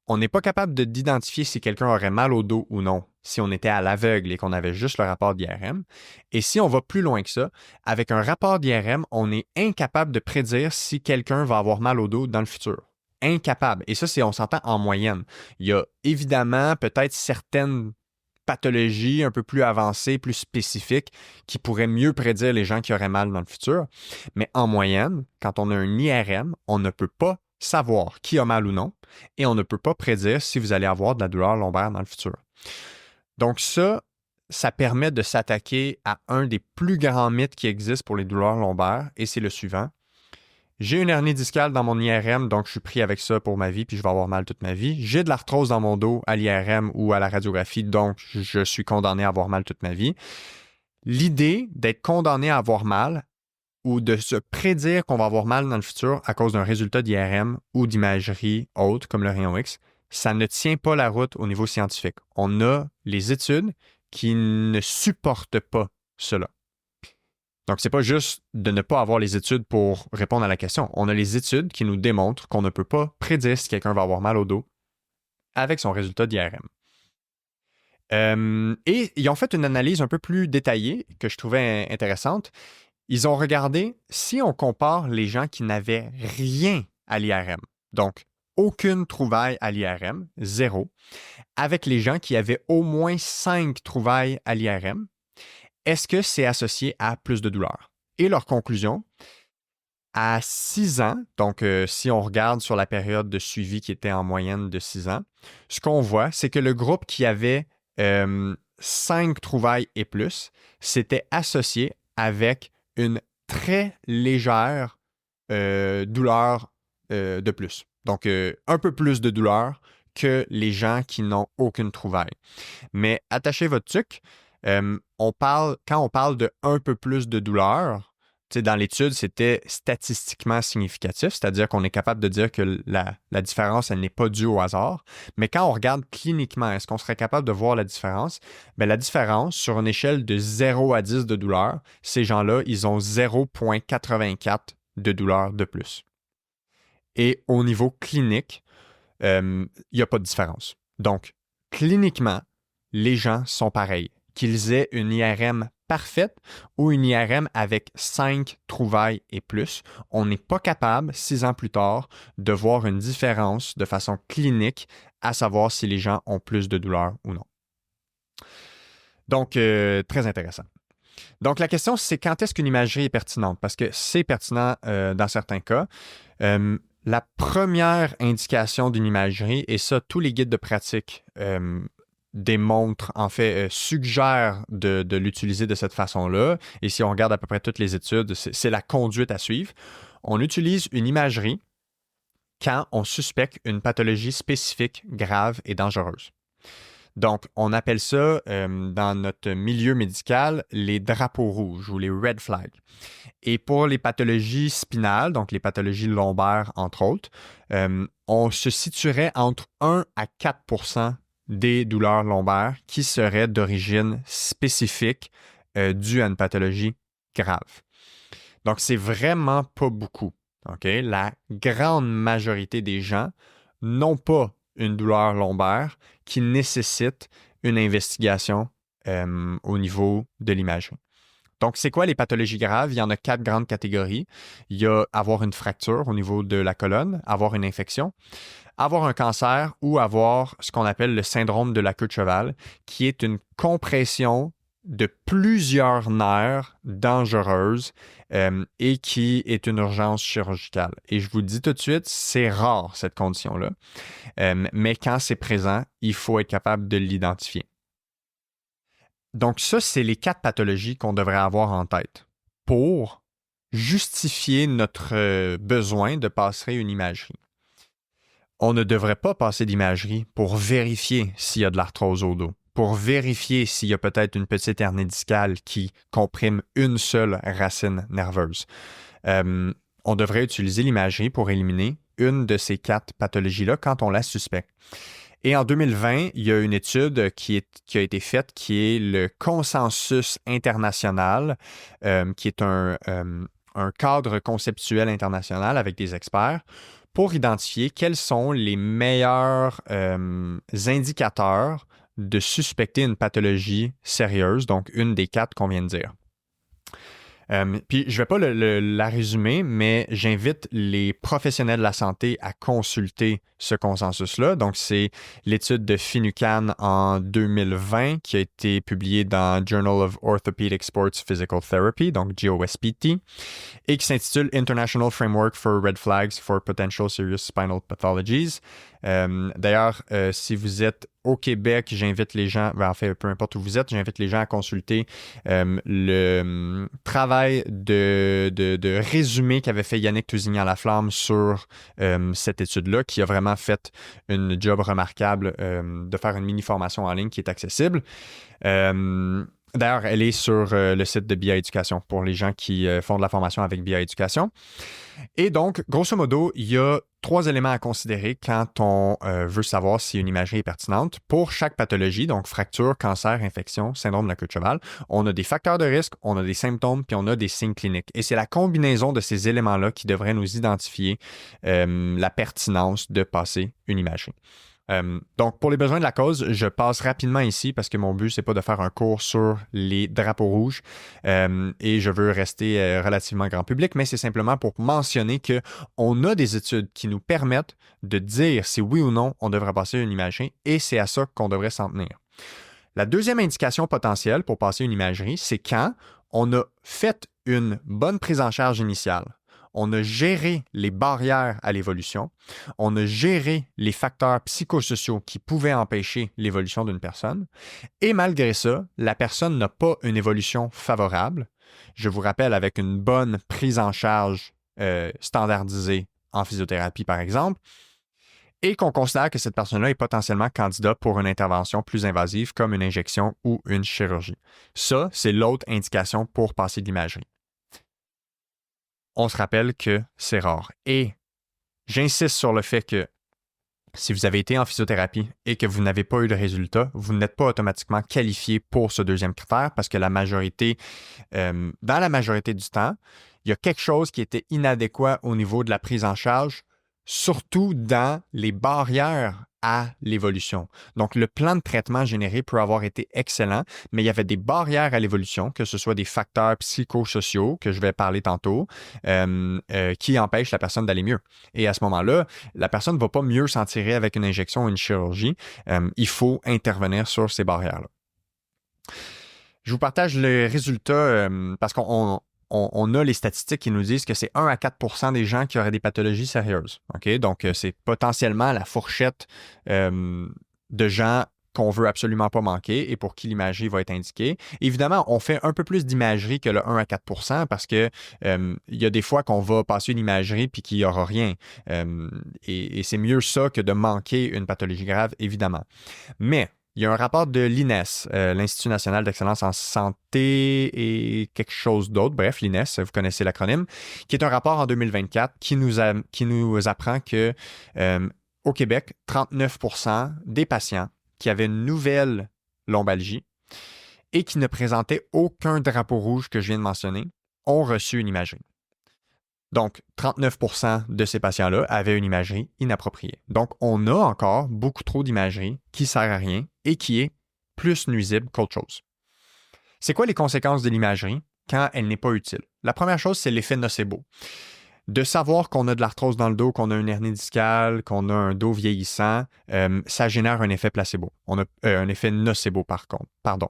on n'est pas capable d'identifier si quelqu'un aurait mal au dos ou non, si on était à l'aveugle et qu'on avait juste le rapport d'IRM. Et si on va plus loin que ça, avec un rapport d'IRM, on est incapable de prédire si quelqu'un va avoir mal au dos dans le futur. Incapable. Et ça, on s'entend en moyenne. Il y a évidemment peut-être certaines pathologies un peu plus avancées, plus spécifiques, qui pourraient mieux prédire les gens qui auraient mal dans le futur. Mais en moyenne, quand on a un IRM, on ne peut pas savoir qui a mal ou non, et on ne peut pas prédire si vous allez avoir de la douleur lombaire dans le futur. Donc ça permet de s'attaquer à un des plus grands mythes qui existent pour les douleurs lombaires, et c'est le suivant. J'ai une hernie discale dans mon IRM, donc je suis pris avec ça pour ma vie, puis je vais avoir mal toute ma vie. J'ai de l'arthrose dans mon dos à l'IRM ou à la radiographie, donc je suis condamné à avoir mal toute ma vie. L'idée d'être condamné à avoir mal ou de se prédire qu'on va avoir mal dans le futur à cause d'un résultat d'IRM ou d'imagerie haute, comme le rayon X, ça ne tient pas la route au niveau scientifique. On a les études qui ne supportent pas cela. Donc, ce n'est pas juste de ne pas avoir les études pour répondre à la question. On a les études qui nous démontrent qu'on ne peut pas prédire si quelqu'un va avoir mal au dos avec son résultat d'IRM. Et ils ont fait une analyse un peu plus détaillée que je trouvais intéressante. Ils ont regardé si on compare les gens qui n'avaient rien à l'IRM, donc aucune trouvaille à l'IRM, 0, avec les gens qui avaient au moins 5 trouvailles à l'IRM, est-ce que c'est associé à plus de douleur? Et leur conclusion, à 6 ans, donc si on regarde sur la période de suivi qui était en moyenne de 6 ans, ce qu'on voit, c'est que le groupe qui avait 5 trouvailles et plus, c'était associé avec une très légère douleur de plus. Donc, un peu plus de douleur que les gens qui n'ont aucune trouvaille. Mais attachez votre tuque, quand on parle de un peu plus de douleur, dans l'étude, c'était statistiquement significatif, c'est-à-dire qu'on est capable de dire que la différence, elle n'est pas due au hasard. Mais quand on regarde cliniquement, est-ce qu'on serait capable de voir la différence? Bien, la différence, sur une échelle de 0 à 10 de douleur, ces gens-là, ils ont 0,84 de douleur de plus. Et au niveau clinique, il n'y a pas de différence. Donc, cliniquement, les gens sont pareils. Qu'ils aient une IRM parfaite ou une IRM avec 5 trouvailles et plus, on n'est pas capable, 6 ans plus tard, de voir une différence de façon clinique, à savoir si les gens ont plus de douleur ou non. Donc, très intéressant. Donc, la question, c'est quand est-ce qu'une imagerie est pertinente? Parce que c'est pertinent dans certains cas. La première indication d'une imagerie, et ça, tous les guides de pratique démontrent, en fait, suggèrent de l'utiliser de cette façon-là. Et si on regarde à peu près toutes les études, c'est la conduite à suivre. On utilise une imagerie quand on suspecte une pathologie spécifique, grave et dangereuse. Donc, on appelle ça, dans notre milieu médical, les drapeaux rouges ou les red flags. Et pour les pathologies spinales, donc les pathologies lombaires, entre autres, on se situerait entre 1 à 4 % des douleurs lombaires qui seraient d'origine spécifique due à une pathologie grave. Donc, c'est vraiment pas beaucoup. Okay? La grande majorité des gens n'ont pas une douleur lombaire qui nécessite une investigation au niveau de l'imagerie. Donc, c'est quoi les pathologies graves? Il y en a 4 grandes catégories. Il y a avoir une fracture au niveau de la colonne, avoir une infection, avoir un cancer ou avoir ce qu'on appelle le syndrome de la queue de cheval, qui est une compression de plusieurs nerfs dangereuses et qui est une urgence chirurgicale. Et je vous le dis tout de suite, c'est rare cette condition-là. Mais quand c'est présent, il faut être capable de l'identifier. Donc ça, c'est les 4 pathologies qu'on devrait avoir en tête pour justifier notre besoin de passer une imagerie. On ne devrait pas passer d'imagerie pour vérifier s'il y a de l'arthrose au dos, pour vérifier s'il y a peut-être une petite hernie discale qui comprime une seule racine nerveuse. On devrait utiliser l'imagerie pour éliminer une de ces 4 pathologies-là quand on la suspecte. Et en 2020, il y a une étude qui a été faite qui est le consensus international, qui est un cadre conceptuel international avec des experts pour identifier quels sont les meilleurs indicateurs de suspecter une pathologie sérieuse, donc une des 4 qu'on vient de dire. Puis je ne vais pas la résumer, mais j'invite les professionnels de la santé à consulter ce consensus-là. Donc, c'est l'étude de Finucane en 2020 qui a été publiée dans Journal of Orthopedic Sports Physical Therapy, donc JOSPT, et qui s'intitule International Framework for Red Flags for Potential Serious Spinal Pathologies. D'ailleurs, si vous êtes au Québec, j'invite les gens, en fait, peu importe où vous êtes, j'invite les gens à consulter le travail de résumé qu'avait fait Yannick Tousignan-Laflamme sur cette étude-là, qui a vraiment fait une job remarquable de faire une mini-formation en ligne qui est accessible. D'ailleurs, elle est sur le site de BIA Éducation pour les gens qui font de la formation avec BIA Éducation. Et donc, grosso modo, il y a 3 éléments à considérer quand on veut savoir si une imagerie est pertinente. Pour chaque pathologie, donc fracture, cancer, infection, syndrome de la queue de cheval, on a des facteurs de risque, on a des symptômes, puis on a des signes cliniques. Et c'est la combinaison de ces éléments-là qui devrait nous identifier la pertinence de passer une imagerie. Donc, pour les besoins de la cause, je passe rapidement ici parce que mon but, c'est pas de faire un cours sur les drapeaux rouges et je veux rester relativement grand public, mais c'est simplement pour mentionner qu'on a des études qui nous permettent de dire si oui ou non on devrait passer une imagerie et c'est à ça qu'on devrait s'en tenir. La deuxième indication potentielle pour passer une imagerie, c'est quand on a fait une bonne prise en charge initiale. On a géré les barrières à l'évolution, on a géré les facteurs psychosociaux qui pouvaient empêcher l'évolution d'une personne, et malgré ça, la personne n'a pas une évolution favorable. Je vous rappelle, avec une bonne prise en charge standardisée en physiothérapie, par exemple, et qu'on considère que cette personne-là est potentiellement candidat pour une intervention plus invasive comme une injection ou une chirurgie. Ça, c'est l'autre indication pour passer de l'imagerie. On se rappelle que c'est rare. Et j'insiste sur le fait que si vous avez été en physiothérapie et que vous n'avez pas eu de résultat, vous n'êtes pas automatiquement qualifié pour ce deuxième critère parce que dans la majorité du temps, il y a quelque chose qui était inadéquat au niveau de la prise en charge, surtout dans les barrières à l'évolution. Donc, le plan de traitement généré peut avoir été excellent, mais il y avait des barrières à l'évolution, que ce soit des facteurs psychosociaux, que je vais parler tantôt, qui empêchent la personne d'aller mieux. Et à ce moment-là, la personne ne va pas mieux s'en tirer avec une injection ou une chirurgie. Il faut intervenir sur ces barrières-là. Je vous partage les résultats parce qu'on a les statistiques qui nous disent que c'est 1 à 4 % des gens qui auraient des pathologies sérieuses. Okay? Donc, c'est potentiellement la fourchette de gens qu'on veut absolument pas manquer et pour qui l'imagerie va être indiquée. Évidemment, on fait un peu plus d'imagerie que le 1 à 4 % parce que il y a des fois qu'on va passer une imagerie puis qu'il n'y aura rien. Et c'est mieux ça que de manquer une pathologie grave, évidemment. Mais il y a un rapport de l'INES, l'Institut national d'excellence en santé et quelque chose d'autre, bref, l'INES, vous connaissez l'acronyme, qui est un rapport en 2024 qui nous apprend que au Québec, 39 % des patients qui avaient une nouvelle lombalgie et qui ne présentaient aucun drapeau rouge que je viens de mentionner ont reçu une imagerie. Donc, 39 % de ces patients-là avaient une imagerie inappropriée. Donc, on a encore beaucoup trop d'imagerie qui ne sert à rien et qui est plus nuisible qu'autre chose. C'est quoi les conséquences de l'imagerie quand elle n'est pas utile? La première chose, c'est l'effet nocebo. De savoir qu'on a de l'arthrose dans le dos, qu'on a une hernie discale, qu'on a un dos vieillissant, ça génère un effet placebo. On a un effet nocebo, pardon.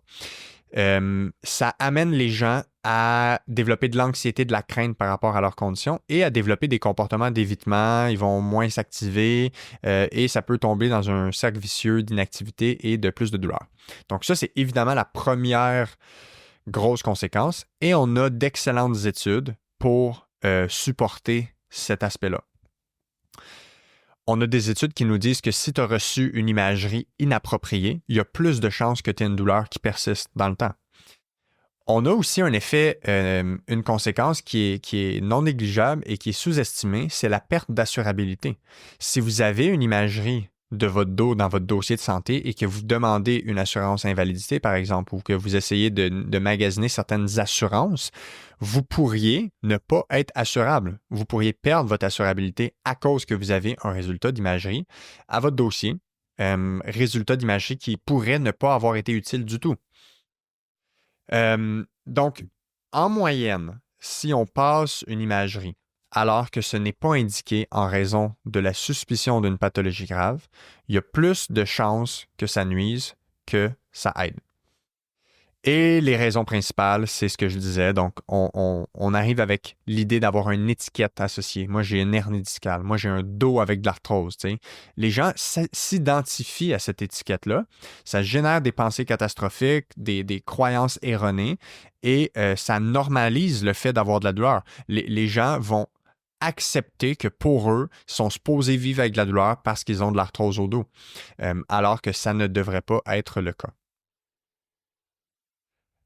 ça amène les gens à développer de l'anxiété, de la crainte par rapport à leurs conditions et à développer des comportements d'évitement. Ils vont moins s'activer et ça peut tomber dans un cercle vicieux d'inactivité et de plus de douleur. Donc ça, c'est évidemment la première grosse conséquence et on a d'excellentes études pour supporter cet aspect-là. On a des études qui nous disent que si tu as reçu une imagerie inappropriée, il y a plus de chances que tu aies une douleur qui persiste dans le temps. On a aussi un effet, une conséquence qui est non négligeable et qui est sous-estimée, c'est la perte d'assurabilité. Si vous avez une imagerie de votre dos dans votre dossier de santé et que vous demandez une assurance invalidité, par exemple, ou que vous essayez de magasiner certaines assurances, vous pourriez ne pas être assurable. Vous pourriez perdre votre assurabilité à cause que vous avez un résultat d'imagerie à votre dossier, résultat d'imagerie qui pourrait ne pas avoir été utile du tout. Donc, en moyenne, si on passe une imagerie alors que ce n'est pas indiqué en raison de la suspicion d'une pathologie grave, il y a plus de chances que ça nuise que ça aide. Et les raisons principales, c'est ce que je disais. Donc, on arrive avec l'idée d'avoir une étiquette associée. Moi, j'ai une hernie discale. Moi, j'ai un dos avec de l'arthrose. Tu sais. Les gens s'identifient à cette étiquette-là. Ça génère des pensées catastrophiques, des croyances erronées et ça normalise le fait d'avoir de la douleur. Les gens vont accepter que pour eux, ils sont supposés vivre avec de la douleur parce qu'ils ont de l'arthrose au dos, alors que ça ne devrait pas être le cas.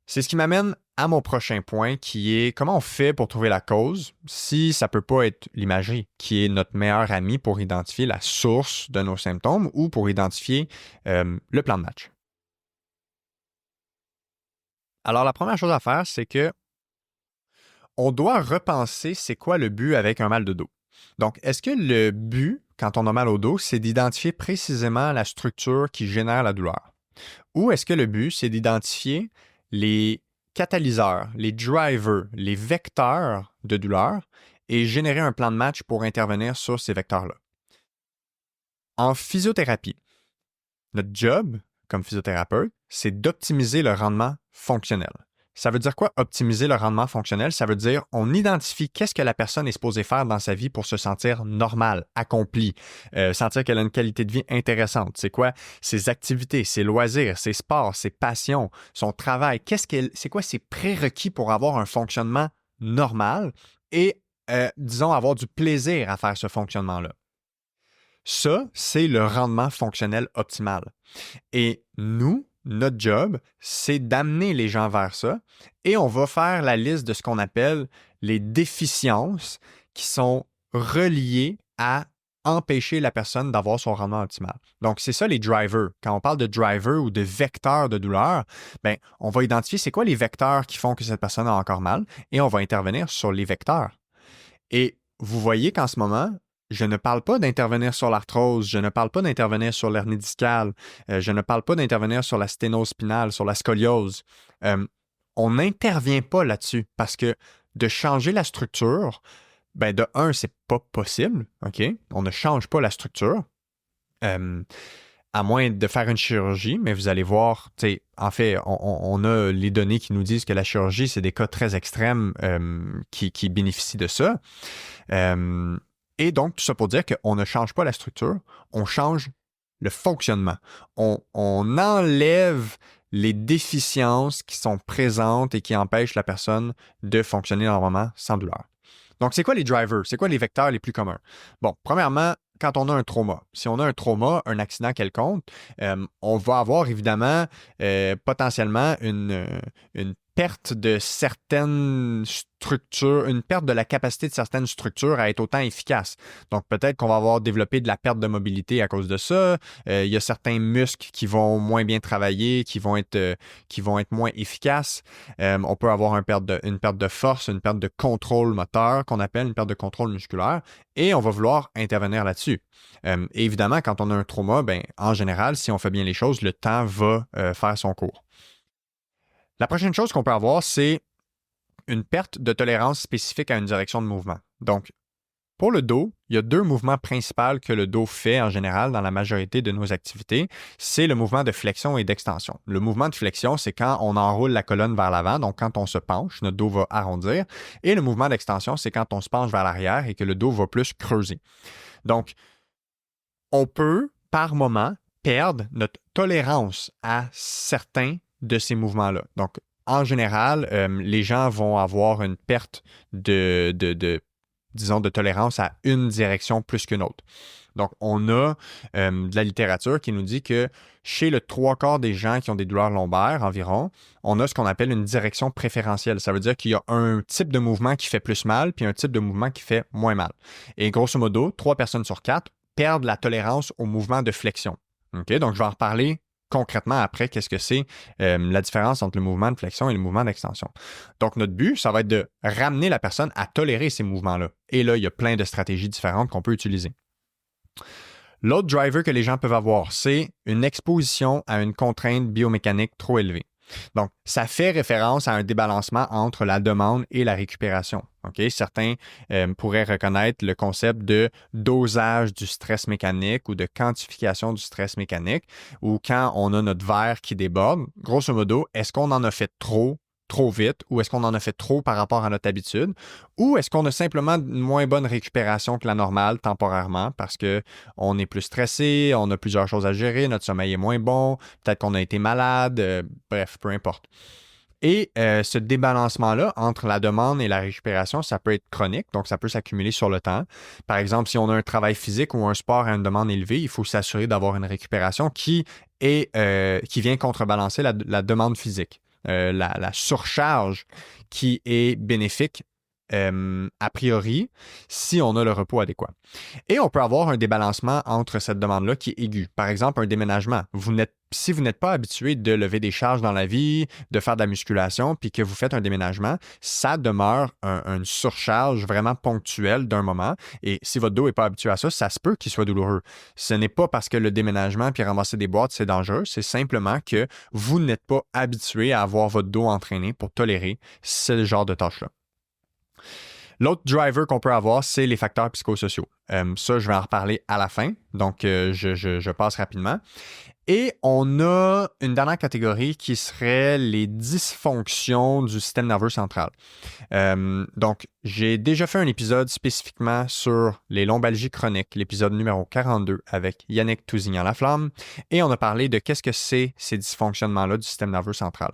C'est ce qui m'amène à mon prochain point qui est comment on fait pour trouver la cause si ça ne peut pas être l'imagerie qui est notre meilleur ami pour identifier la source de nos symptômes ou pour identifier le plan de match. Alors la première chose à faire, c'est que on doit repenser c'est quoi le but avec un mal de dos. Donc, est-ce que le but, quand on a mal au dos, c'est d'identifier précisément la structure qui génère la douleur? Ou est-ce que le but, c'est d'identifier les catalyseurs, les drivers, les vecteurs de douleur et générer un plan de match pour intervenir sur ces vecteurs-là? En physiothérapie, notre job comme physiothérapeute, c'est d'optimiser le rendement fonctionnel. Ça veut dire quoi, optimiser le rendement fonctionnel? Ça veut dire on identifie qu'est-ce que la personne est supposée faire dans sa vie pour se sentir normale, accomplie, sentir qu'elle a une qualité de vie intéressante. C'est quoi ses activités, ses loisirs, ses sports, ses passions, son travail? C'est quoi ses prérequis pour avoir un fonctionnement normal et, disons, avoir du plaisir à faire ce fonctionnement-là? Ça, c'est le rendement fonctionnel optimal. Et nous, notre job, c'est d'amener les gens vers ça et on va faire la liste de ce qu'on appelle les déficiences qui sont reliées à empêcher la personne d'avoir son rendement optimal. Donc, c'est ça les drivers. Quand on parle de drivers ou de vecteurs de douleur, ben, on va identifier c'est quoi les vecteurs qui font que cette personne a encore mal et on va intervenir sur les vecteurs. Et vous voyez qu'en ce moment, je ne parle pas d'intervenir sur l'arthrose, je ne parle pas d'intervenir sur l'hernie discale, je ne parle pas d'intervenir sur la sténose spinale, sur la scoliose. On n'intervient pas là-dessus parce que de changer la structure, ben de un, c'est pas possible, OK? On ne change pas la structure, à moins de faire une chirurgie, mais vous allez voir, en fait, on a les données qui nous disent que la chirurgie, c'est des cas très extrêmes qui bénéficient de ça. Et donc, tout ça pour dire qu'on ne change pas la structure, on change le fonctionnement. On enlève les déficiences qui sont présentes et qui empêchent la personne de fonctionner normalement sans douleur. Donc, c'est quoi les drivers? C'est quoi les vecteurs les plus communs? Bon, premièrement, quand on a un trauma. Si on a un trauma, un accident quelconque, on va avoir évidemment potentiellement une perte de certaines structures, une perte de la capacité de certaines structures à être autant efficaces. Donc, peut-être qu'on va avoir développé de la perte de mobilité à cause de ça. Il y a certains muscles qui vont moins bien travailler, qui vont être moins efficaces. On peut avoir une perte de force, une perte de contrôle moteur qu'on appelle une perte de contrôle musculaire et on va vouloir intervenir là-dessus. Et évidemment, quand on a un trauma, ben, en général, si on fait bien les choses, le temps va faire son cours. La prochaine chose qu'on peut avoir, c'est une perte de tolérance spécifique à une direction de mouvement. Donc, Pour le dos, il y a deux mouvements principaux que le dos fait en général dans la majorité de nos activités. C'est le mouvement de flexion et d'extension. Le mouvement de flexion, c'est quand on enroule la colonne vers l'avant, donc quand on se penche, notre dos va arrondir. Et le mouvement d'extension, c'est quand on se penche vers l'arrière et que le dos va plus creuser. Donc, on peut, par moment, perdre notre tolérance à certains de ces mouvements-là. Donc, en général, les gens vont avoir une perte disons, de tolérance à une direction plus qu'une autre. Donc, on a de la littérature qui nous dit que chez le 3/4 des gens qui ont des douleurs lombaires environ, on a ce qu'on appelle une direction préférentielle. Ça veut dire qu'il y a un type de mouvement qui fait plus mal, puis un type de mouvement qui fait moins mal. Et grosso modo, 3 personnes sur 4 perdent la tolérance au mouvement de flexion. Okay? Donc, je vais en reparler concrètement après qu'est-ce que c'est la différence entre le mouvement de flexion et le mouvement d'extension. Donc, notre but, ça va être de ramener la personne à tolérer ces mouvements-là. Et là, il y a plein de stratégies différentes qu'on peut utiliser. L'autre driver que les gens peuvent avoir, c'est une exposition à une contrainte biomécanique trop élevée. Donc, ça fait référence à un débalancement entre la demande et la récupération. Okay? Certains pourraient reconnaître le concept de dosage du stress mécanique ou de quantification du stress mécanique, ou quand on a notre verre qui déborde, grosso modo, est-ce qu'on en a fait trop vite, ou est-ce qu'on en a fait trop par rapport à notre habitude, ou est-ce qu'on a simplement une moins bonne récupération que la normale temporairement parce qu'on est plus stressé, on a plusieurs choses à gérer, notre sommeil est moins bon, peut-être qu'on a été malade, bref, peu importe. Et ce débalancement-là entre la demande et la récupération, ça peut être chronique, donc ça peut s'accumuler sur le temps. Par exemple, si on a un travail physique ou un sport à une demande élevée, il faut s'assurer d'avoir une récupération qui vient contrebalancer la demande physique. La surcharge qui est bénéfique a priori si on a le repos adéquat. Et on peut avoir un débalancement entre cette demande-là qui est aiguë. Par exemple, un déménagement. Si vous n'êtes pas habitué de lever des charges dans la vie, de faire de la musculation, puis que vous faites un déménagement, ça demeure une surcharge vraiment ponctuelle d'un moment. Et si votre dos n'est pas habitué à ça, ça se peut qu'il soit douloureux. Ce n'est pas parce que le déménagement puis ramasser des boîtes, c'est dangereux. C'est simplement que vous n'êtes pas habitué à avoir votre dos entraîné pour tolérer ce genre de tâches-là. L'autre driver qu'on peut avoir, c'est les facteurs psychosociaux. Ça, je vais en reparler à la fin, donc je passe rapidement. Et on a une dernière catégorie qui serait les dysfonctions du système nerveux central. Donc, j'ai déjà fait un épisode spécifiquement sur les lombalgies chroniques, l'épisode numéro 42 avec Yannick Tousignan-Laflamme, et on a parlé de qu'est-ce que c'est ces dysfonctionnements-là du système nerveux central.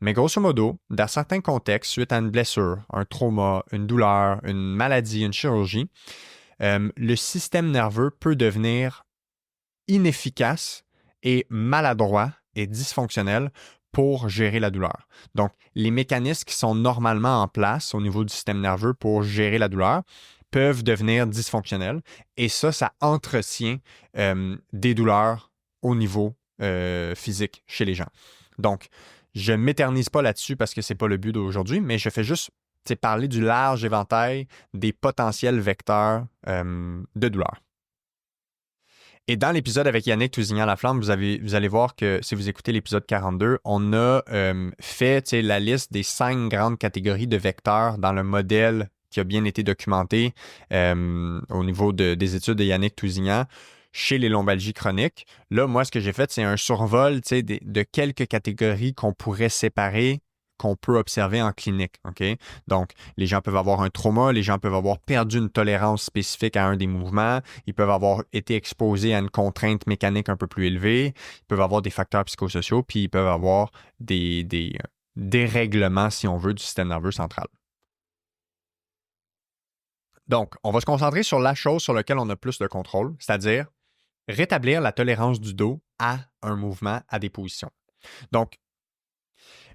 Mais grosso modo, dans certains contextes, suite à une blessure, un trauma, une douleur, une maladie, une chirurgie, le système nerveux peut devenir inefficace et maladroit et dysfonctionnel pour gérer la douleur. Donc, les mécanismes qui sont normalement en place au niveau du système nerveux pour gérer la douleur peuvent devenir dysfonctionnels et ça entretient des douleurs au niveau physique chez les gens. Donc, je ne m'éternise pas là-dessus parce que ce n'est pas le but d'aujourd'hui, mais je fais juste parler du large éventail des potentiels vecteurs de douleur. Et dans l'épisode avec Yannick Tousignan-Laflamme, vous allez voir que si vous écoutez l'épisode 42, on a fait la liste des 5 grandes catégories de vecteurs dans le modèle qui a bien été documenté au niveau des études de Yannick Tousignan chez les lombalgies chroniques. Là, moi, ce que j'ai fait, c'est un survol de quelques catégories qu'on pourrait séparer, qu'on peut observer en clinique. Okay? Donc, les gens peuvent avoir un trauma, les gens peuvent avoir perdu une tolérance spécifique à un des mouvements, ils peuvent avoir été exposés à une contrainte mécanique un peu plus élevée, ils peuvent avoir des facteurs psychosociaux, puis ils peuvent avoir des dérèglements, si on veut, du système nerveux central. Donc, on va se concentrer sur la chose sur laquelle on a plus de contrôle, c'est-à-dire rétablir la tolérance du dos à un mouvement, à des positions. Donc,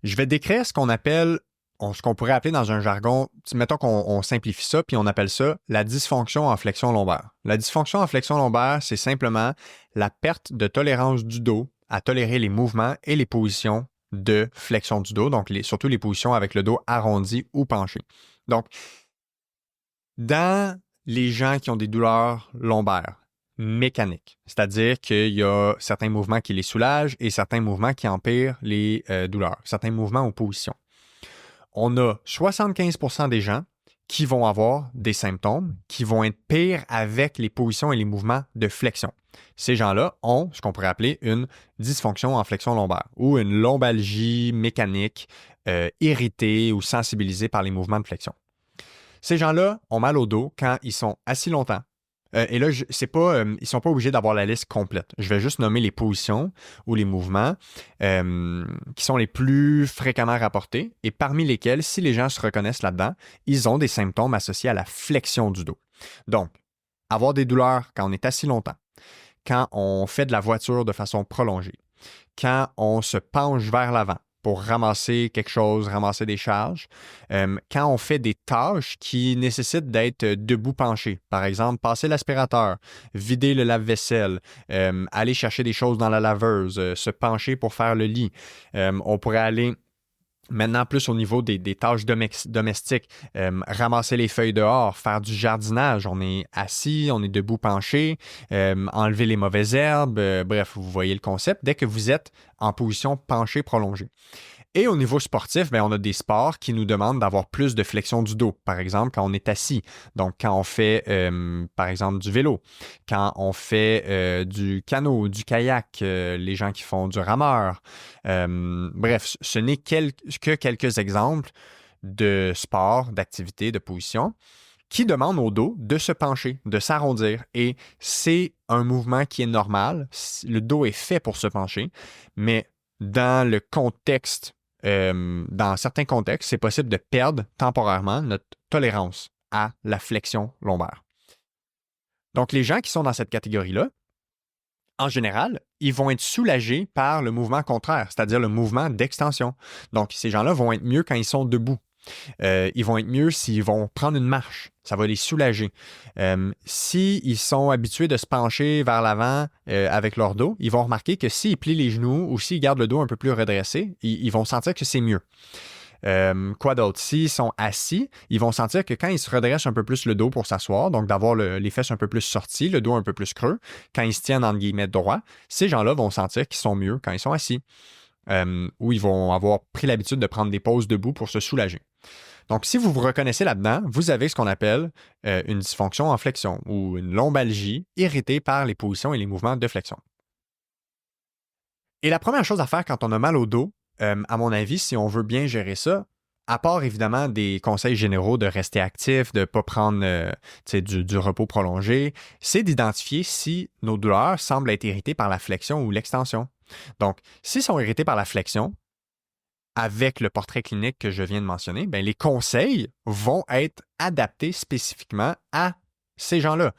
je vais décrire ce qu'on pourrait appeler dans un jargon, mettons qu'on simplifie ça, puis on appelle ça la dysfonction en flexion lombaire. La dysfonction en flexion lombaire, c'est simplement la perte de tolérance du dos à tolérer les mouvements et les positions de flexion du dos, donc surtout les positions avec le dos arrondi ou penché. Donc, dans les gens qui ont des douleurs lombaires, mécanique, c'est-à-dire qu'il y a certains mouvements qui les soulagent et certains mouvements qui empirent les douleurs, certains mouvements ou positions. On a 75% des gens qui vont avoir des symptômes qui vont être pires avec les positions et les mouvements de flexion. Ces gens-là ont ce qu'on pourrait appeler une dysfonction en flexion lombaire ou une lombalgie mécanique irritée ou sensibilisée par les mouvements de flexion. Ces gens-là ont mal au dos quand ils sont assis longtemps. Et là, ils ne sont pas obligés d'avoir la liste complète. Je vais juste nommer les positions ou les mouvements qui sont les plus fréquemment rapportés et parmi lesquels, si les gens se reconnaissent là-dedans, ils ont des symptômes associés à la flexion du dos. Donc, avoir des douleurs quand on est assis longtemps, quand on fait de la voiture de façon prolongée, quand on se penche vers l'avant pour ramasser quelque chose, ramasser des charges, quand on fait des tâches qui nécessitent d'être debout penché, par exemple passer l'aspirateur, vider le lave-vaisselle, aller chercher des choses dans la laveuse, se pencher pour faire le lit. On pourrait aller maintenant, plus au niveau des tâches domestiques, ramasser les feuilles dehors, faire du jardinage. On est assis, on est debout penché, enlever les mauvaises herbes. Bref, vous voyez le concept. Dès que vous êtes en position penchée prolongée. Et au niveau sportif, on a des sports qui nous demandent d'avoir plus de flexion du dos. Par exemple, quand on est assis. Donc, quand on fait, par exemple, du vélo. Quand on fait du canot, du kayak. Les gens qui font du rameur. Bref, ce n'est que quelques exemples de sports, d'activités, de positions qui demandent au dos de se pencher, de s'arrondir. Et c'est un mouvement qui est normal. Le dos est fait pour se pencher, mais dans le contexte, dans certains contextes, c'est possible de perdre temporairement notre tolérance à la flexion lombaire. Donc, les gens qui sont dans cette catégorie-là, en général, ils vont être soulagés par le mouvement contraire, c'est-à-dire le mouvement d'extension. Donc, ces gens-là vont être mieux quand ils sont debout. Ils vont être mieux s'ils vont prendre une marche. Ça va les soulager. S'ils sont habitués de se pencher vers l'avant avec leur dos, ils vont remarquer que s'ils plient les genoux ou s'ils gardent le dos un peu plus redressé, ils vont sentir que c'est mieux. Quoi d'autre? S'ils sont assis, ils vont sentir que quand ils se redressent un peu plus le dos pour s'asseoir, donc d'avoir les fesses un peu plus sorties, le dos un peu plus creux, quand ils se tiennent entre guillemets droit, ces gens-là vont sentir qu'ils sont mieux quand ils sont assis. Ou ils vont avoir pris l'habitude de prendre des pauses debout pour se soulager. Donc, si vous vous reconnaissez là-dedans, vous avez ce qu'on appelle une dysfonction en flexion ou une lombalgie irritée par les positions et les mouvements de flexion. Et la première chose à faire quand on a mal au dos, à mon avis, si on veut bien gérer ça, à part évidemment des conseils généraux de rester actif, de ne pas prendre du repos prolongé, c'est d'identifier si nos douleurs semblent être irritées par la flexion ou l'extension. Donc, s'ils sont irrités par la flexion, avec le portrait clinique que je viens de mentionner, les conseils vont être adaptés spécifiquement à ces gens-là,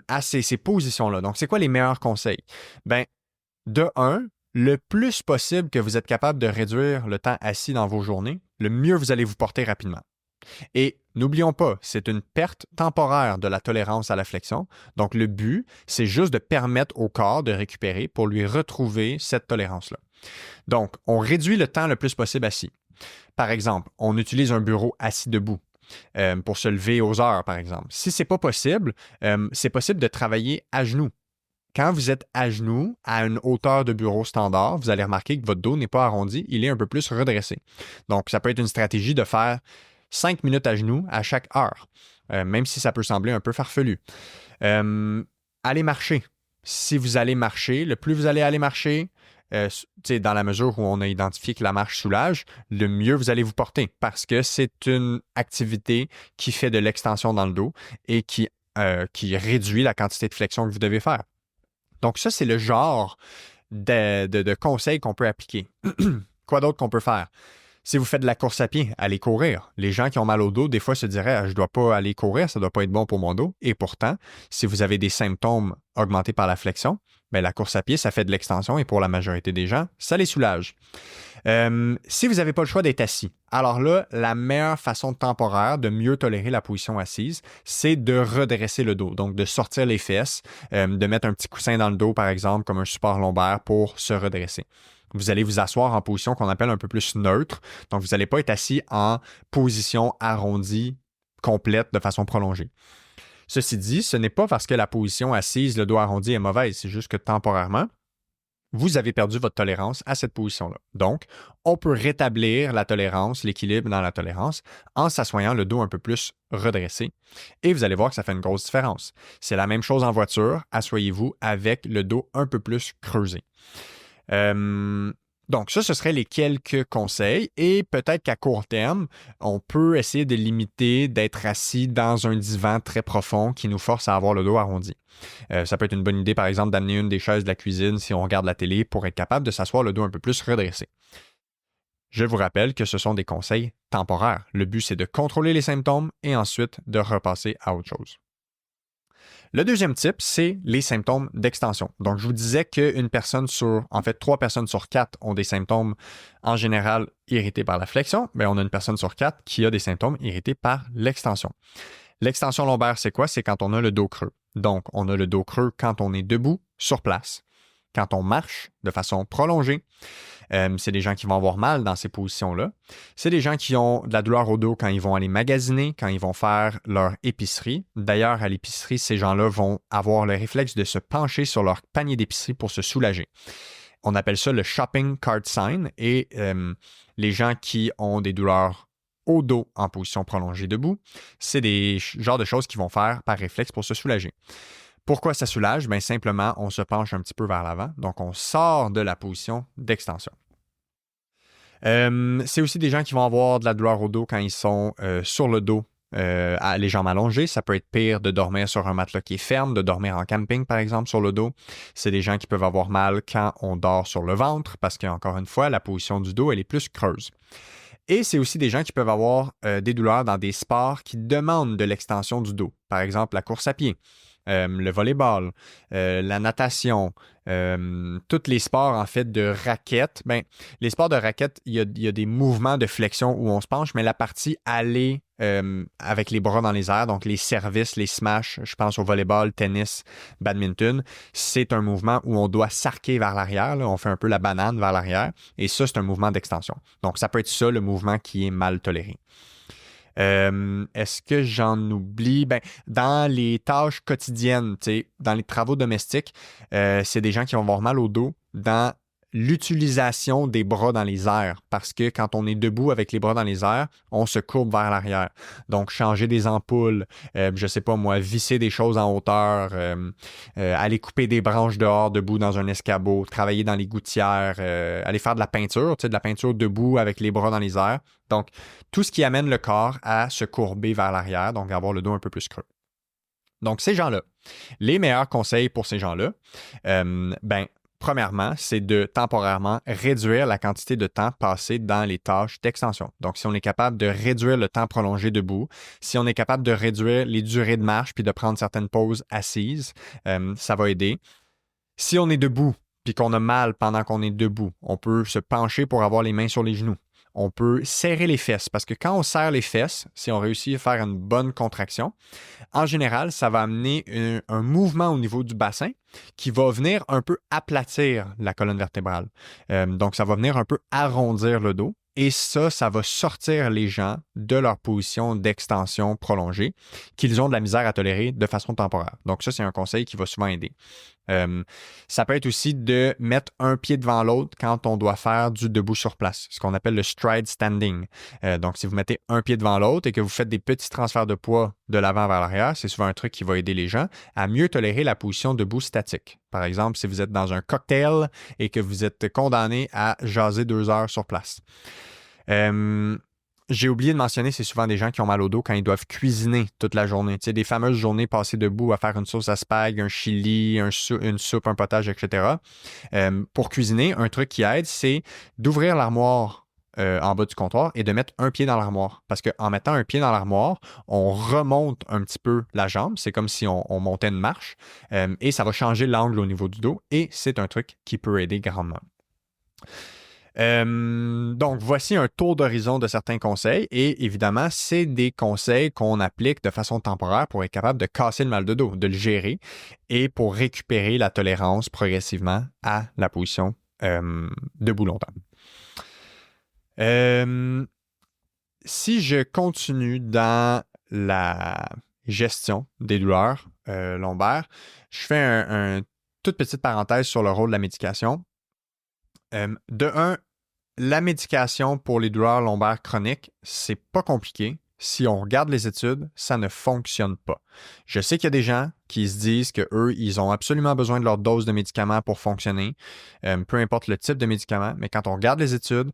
à ces positions-là. Donc, c'est quoi les meilleurs conseils? De un, le plus possible que vous êtes capable de réduire le temps assis dans vos journées, le mieux vous allez vous porter rapidement. Et n'oublions pas, c'est une perte temporaire de la tolérance à la flexion. Donc, le but, c'est juste de permettre au corps de récupérer pour lui retrouver cette tolérance-là. Donc, on réduit le temps le plus possible assis. Par exemple, on utilise un bureau assis debout pour se lever aux heures, par exemple. Si ce n'est pas possible, c'est possible de travailler à genoux. Quand vous êtes à genoux, à une hauteur de bureau standard, vous allez remarquer que votre dos n'est pas arrondi, il est un peu plus redressé. Donc, ça peut être une stratégie de faire 5 minutes à genoux à chaque heure, même si ça peut sembler un peu farfelu. Allez marcher. Si vous allez marcher, le plus vous allez aller marcher, dans la mesure où on a identifié que la marche soulage, le mieux vous allez vous porter parce que c'est une activité qui fait de l'extension dans le dos et qui réduit la quantité de flexion que vous devez faire. Donc ça, c'est le genre de conseils qu'on peut appliquer. Quoi d'autre qu'on peut faire? Si vous faites de la course à pied, allez courir. Les gens qui ont mal au dos, des fois, se diraient « je ne dois pas aller courir, ça ne doit pas être bon pour mon dos ». Et pourtant, si vous avez des symptômes augmentés par la flexion, la course à pied, ça fait de l'extension et pour la majorité des gens, ça les soulage. Si vous n'avez pas le choix d'être assis, alors là, la meilleure façon temporaire de mieux tolérer la position assise, c'est de redresser le dos. Donc, de sortir les fesses, de mettre un petit coussin dans le dos, par exemple, comme un support lombaire pour se redresser. Vous allez vous asseoir en position qu'on appelle un peu plus neutre. Donc, vous n'allez pas être assis en position arrondie, complète, de façon prolongée. Ceci dit, ce n'est pas parce que la position assise, le dos arrondi est mauvaise, c'est juste que temporairement, vous avez perdu votre tolérance à cette position-là. Donc, on peut rétablir la tolérance, l'équilibre dans la tolérance, en s'assoyant le dos un peu plus redressé. Et vous allez voir que ça fait une grosse différence. C'est la même chose en voiture. Asseyez-vous avec le dos un peu plus creusé. Donc, ça, ce seraient les quelques conseils. Et peut-être qu'à court terme, on peut essayer de limiter d'être assis dans un divan très profond qui nous force à avoir le dos arrondi. Ça peut être une bonne idée, par exemple, d'amener une des chaises de la cuisine si on regarde la télé pour être capable de s'asseoir le dos un peu plus redressé. Je vous rappelle que ce sont des conseils temporaires. Le but, c'est de contrôler les symptômes et ensuite de repasser à autre chose. Le deuxième type, c'est les symptômes d'extension. Donc, je vous disais qu'une personne en fait, 3 personnes sur 4 ont des symptômes en général irrités par la flexion, mais on a une personne sur 4 qui a des symptômes irrités par l'extension. L'extension lombaire, c'est quoi? C'est quand on a le dos creux. Donc, on a le dos creux quand on est debout, sur place, quand on marche de façon prolongée. C'est des gens qui vont avoir mal dans ces positions-là. C'est des gens qui ont de la douleur au dos quand ils vont aller magasiner, quand ils vont faire leur épicerie. D'ailleurs, à l'épicerie, ces gens-là vont avoir le réflexe de se pencher sur leur panier d'épicerie pour se soulager. On appelle ça le shopping cart sign et les gens qui ont des douleurs au dos en position prolongée debout, c'est des genres de choses qu'ils vont faire par réflexe pour se soulager. Pourquoi ça soulage? Bien, simplement, on se penche un petit peu vers l'avant, donc on sort de la position d'extension. C'est aussi des gens qui vont avoir de la douleur au dos quand ils sont sur le dos, les jambes allongées. Ça peut être pire de dormir sur un matelas qui est ferme, de dormir en camping, par exemple, sur le dos. C'est des gens qui peuvent avoir mal quand on dort sur le ventre, parce qu'encore une fois, la position du dos, elle est plus creuse. Et c'est aussi des gens qui peuvent avoir des douleurs dans des sports qui demandent de l'extension du dos. Par exemple, la course à pied. Le volleyball, la natation, tous les sports en fait de raquettes. Ben, les sports de raquettes, il y a des mouvements de flexion où on se penche, mais la partie aller avec les bras dans les airs, donc les services, les smashs, je pense au volleyball, tennis, badminton, c'est un mouvement où on doit s'arquer vers l'arrière. Là, on fait un peu la banane vers l'arrière. Et ça, c'est un mouvement d'extension. Donc, ça peut être ça, le mouvement qui est mal toléré. Est-ce que j'en oublie? Ben, dans les tâches quotidiennes, dans les travaux domestiques, c'est des gens qui vont avoir mal au dos dans l'utilisation des bras dans les airs. Parce que quand on est debout avec les bras dans les airs, on se courbe vers l'arrière. Donc, changer des ampoules, je sais pas moi, visser des choses en hauteur, aller couper des branches dehors debout dans un escabeau, travailler dans les gouttières, aller faire de la peinture debout avec les bras dans les airs. Donc, tout ce qui amène le corps à se courber vers l'arrière, donc avoir le dos un peu plus creux. Donc, ces gens-là, les meilleurs conseils pour ces gens-là, premièrement, c'est de temporairement réduire la quantité de temps passé dans les tâches d'extension. Donc, si on est capable de réduire le temps prolongé debout, si on est capable de réduire les durées de marche puis de prendre certaines pauses assises, ça va aider. Si on est debout puis qu'on a mal pendant qu'on est debout, on peut se pencher pour avoir les mains sur les genoux. On peut serrer les fesses parce que quand on serre les fesses, si on réussit à faire une bonne contraction, en général, ça va amener un mouvement au niveau du bassin qui va venir un peu aplatir la colonne vertébrale. Donc, ça va venir un peu arrondir le dos. Et ça va sortir les gens de leur position d'extension prolongée qu'ils ont de la misère à tolérer de façon temporaire. Donc ça, c'est un conseil qui va souvent aider. Ça peut être aussi de mettre un pied devant l'autre quand on doit faire du debout sur place, ce qu'on appelle le stride standing. Donc, si vous mettez un pied devant l'autre et que vous faites des petits transferts de poids de l'avant vers l'arrière, c'est souvent un truc qui va aider les gens à mieux tolérer la position debout statique. Par exemple, si vous êtes dans un cocktail et que vous êtes condamné à jaser 2 heures sur place. J'ai oublié de mentionner, c'est souvent des gens qui ont mal au dos quand ils doivent cuisiner toute la journée. Tu sais, des fameuses journées passées debout à faire une sauce à spag, un chili, une soupe, un potage, etc. Pour cuisiner, un truc qui aide, c'est d'ouvrir l'armoire en bas du comptoir et de mettre un pied dans l'armoire. Parce qu'en mettant un pied dans l'armoire, on remonte un petit peu la jambe. C'est comme si on montait une marche et ça va changer l'angle au niveau du dos et c'est un truc qui peut aider grandement. Donc, voici un tour d'horizon de certains conseils et évidemment, c'est des conseils qu'on applique de façon temporaire pour être capable de casser le mal de dos, de le gérer et pour récupérer la tolérance progressivement à la position debout longtemps. Si je continue dans la gestion des douleurs lombaires, je fais une toute petite parenthèse sur le rôle de la médication. De un, la médication pour les douleurs lombaires chroniques, c'est pas compliqué. Si on regarde les études, ça ne fonctionne pas. Je sais qu'il y a des gens qui se disent qu'eux, ils ont absolument besoin de leur dose de médicaments pour fonctionner, peu importe le type de médicament, mais quand on regarde les études,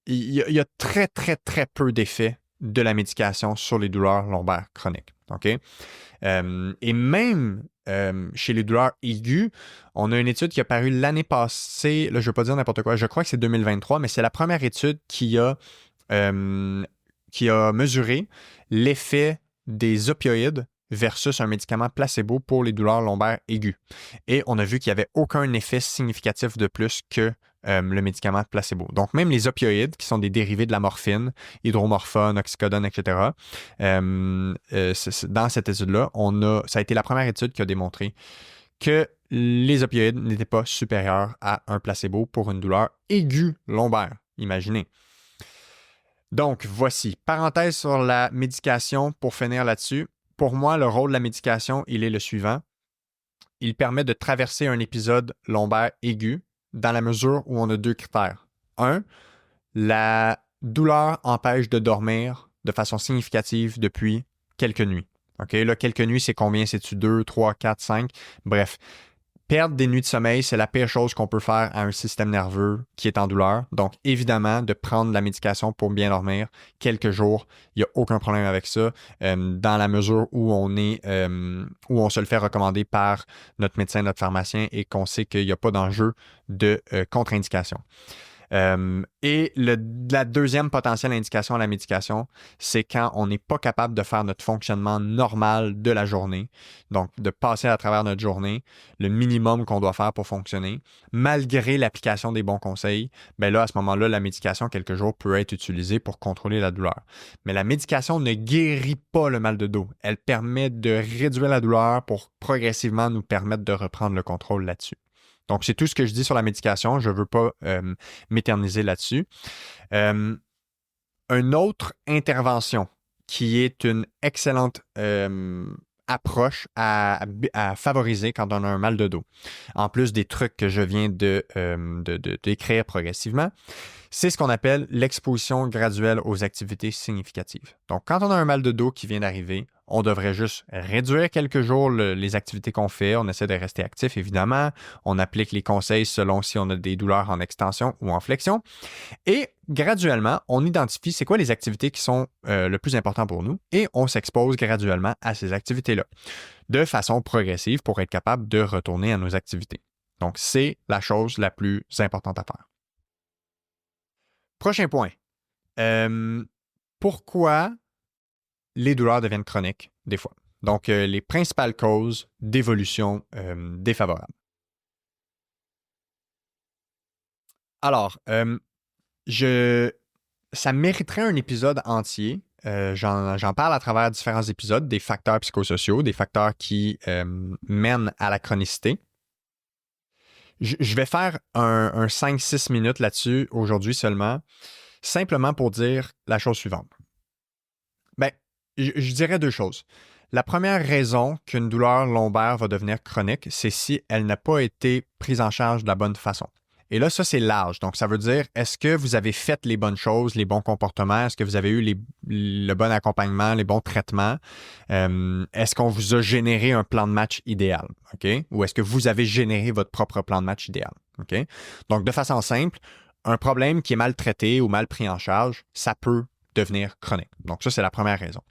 il y a très, très, très peu d'effets de la médication sur les douleurs lombaires chroniques. OK? Et même chez les douleurs aiguës, on a une étude qui a paru l'année passée, là je ne veux pas dire n'importe quoi, je crois que c'est 2023, mais c'est la première étude qui a mesuré l'effet des opioïdes versus un médicament placebo pour les douleurs lombaires aiguës. Et on a vu qu'il n'y avait aucun effet significatif de plus que le médicament placebo. Donc, même les opioïdes, qui sont des dérivés de la morphine, hydromorphone, oxycodone, etc., dans cette étude-là, ça a été la première étude qui a démontré que les opioïdes n'étaient pas supérieurs à un placebo pour une douleur aiguë lombaire. Imaginez. Donc, voici, parenthèse sur la médication pour finir là-dessus. Pour moi, le rôle de la médication, il est le suivant. Il permet de traverser un épisode lombaire aigu dans la mesure où on a deux critères. Un, la douleur empêche de dormir de façon significative depuis quelques nuits. OK, là, quelques nuits, c'est combien? C'est-tu 2, 3, 4, 5? Bref. Perdre des nuits de sommeil, c'est la pire chose qu'on peut faire à un système nerveux qui est en douleur. Donc, évidemment, de prendre la médication pour bien dormir quelques jours, il n'y a aucun problème avec ça, dans la mesure où on se le fait recommander par notre médecin, notre pharmacien et qu'on sait qu'il n'y a pas d'enjeu de contre-indication. Et la deuxième potentielle indication à la médication, c'est quand on n'est pas capable de faire notre fonctionnement normal de la journée, donc de passer à travers notre journée, le minimum qu'on doit faire pour fonctionner, malgré l'application des bons conseils, bien là, à ce moment-là, la médication, quelques jours, peut être utilisée pour contrôler la douleur. Mais la médication ne guérit pas le mal de dos. Elle permet de réduire la douleur pour progressivement nous permettre de reprendre le contrôle là-dessus. Donc, c'est tout ce que je dis sur la médication. Je ne veux pas m'éterniser là-dessus. Une autre intervention qui est une excellente approche à favoriser quand on a un mal de dos, en plus des trucs que je viens de décrire progressivement, c'est ce qu'on appelle l'exposition graduelle aux activités significatives. Donc, quand on a un mal de dos qui vient d'arriver, on devrait juste réduire quelques jours les activités qu'on fait. On essaie de rester actif, évidemment. On applique les conseils selon si on a des douleurs en extension ou en flexion. Et graduellement, on identifie c'est quoi les activités qui sont le plus important pour nous et on s'expose graduellement à ces activités-là de façon progressive pour être capable de retourner à nos activités. Donc, c'est la chose la plus importante à faire. Prochain point. Pourquoi les douleurs deviennent chroniques des fois? Donc, les principales causes d'évolution défavorable. Alors, ça mériterait un épisode entier. J'en parle à travers différents épisodes, des facteurs psychosociaux, des facteurs qui mènent à la chronicité. Je vais faire un 5-6 minutes là-dessus aujourd'hui seulement, simplement pour dire la chose suivante. Ben, je dirais deux choses. La première raison qu'une douleur lombaire va devenir chronique, c'est si elle n'a pas été prise en charge de la bonne façon. Et là, ça, c'est large. Donc, ça veut dire, est-ce que vous avez fait les bonnes choses, les bons comportements? Est-ce que vous avez eu le bon accompagnement, les bons traitements? Est-ce qu'on vous a généré un plan de match idéal? OK? Ou est-ce que vous avez généré votre propre plan de match idéal? OK? Donc, de façon simple, un problème qui est mal traité ou mal pris en charge, ça peut devenir chronique. Donc, ça, c'est la première raison.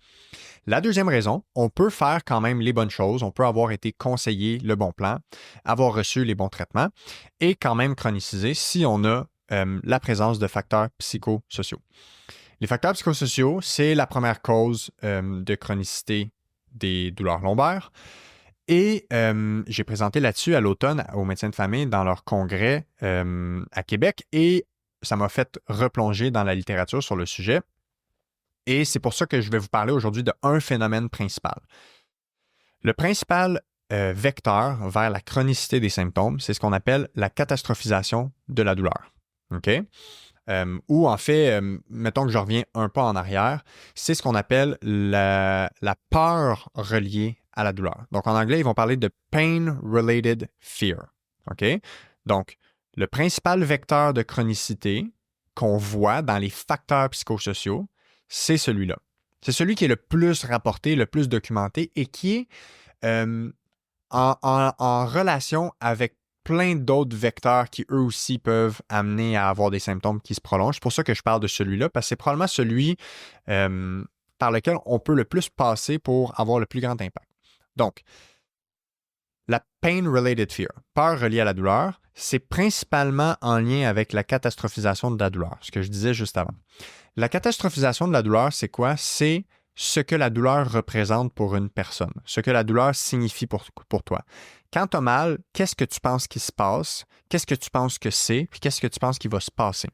La deuxième raison, on peut faire quand même les bonnes choses, on peut avoir été conseillé le bon plan, avoir reçu les bons traitements et quand même chroniciser si on a la présence de facteurs psychosociaux. Les facteurs psychosociaux, c'est la première cause de chronicité des douleurs lombaires. Et j'ai présenté là-dessus à l'automne aux médecins de famille dans leur congrès à Québec et ça m'a fait replonger dans la littérature sur le sujet. Et c'est pour ça que je vais vous parler aujourd'hui d'un phénomène principal. Le principal vecteur vers la chronicité des symptômes, c'est ce qu'on appelle la catastrophisation de la douleur. OK? Ou en fait, mettons que je reviens un pas en arrière, c'est ce qu'on appelle la peur reliée à la douleur. Donc en anglais, ils vont parler de pain-related fear. OK? Donc, Le principal vecteur de chronicité qu'on voit dans les facteurs psychosociaux, c'est celui-là. C'est celui qui est le plus rapporté, le plus documenté et qui est en relation avec plein d'autres vecteurs qui, eux aussi, peuvent amener à avoir des symptômes qui se prolongent. C'est pour ça que je parle de celui-là, parce que c'est probablement celui par lequel on peut le plus passer pour avoir le plus grand impact. Donc, la pain-related fear, peur reliée à la douleur, c'est principalement en lien avec la catastrophisation de la douleur, ce que je disais juste avant. La catastrophisation de la douleur, c'est quoi? C'est ce que la douleur représente pour une personne, ce que la douleur signifie pour toi. Quand tu as mal, qu'est-ce que tu penses qui se passe? Qu'est-ce que tu penses que c'est? Puis qu'est-ce que tu penses qui va se passer?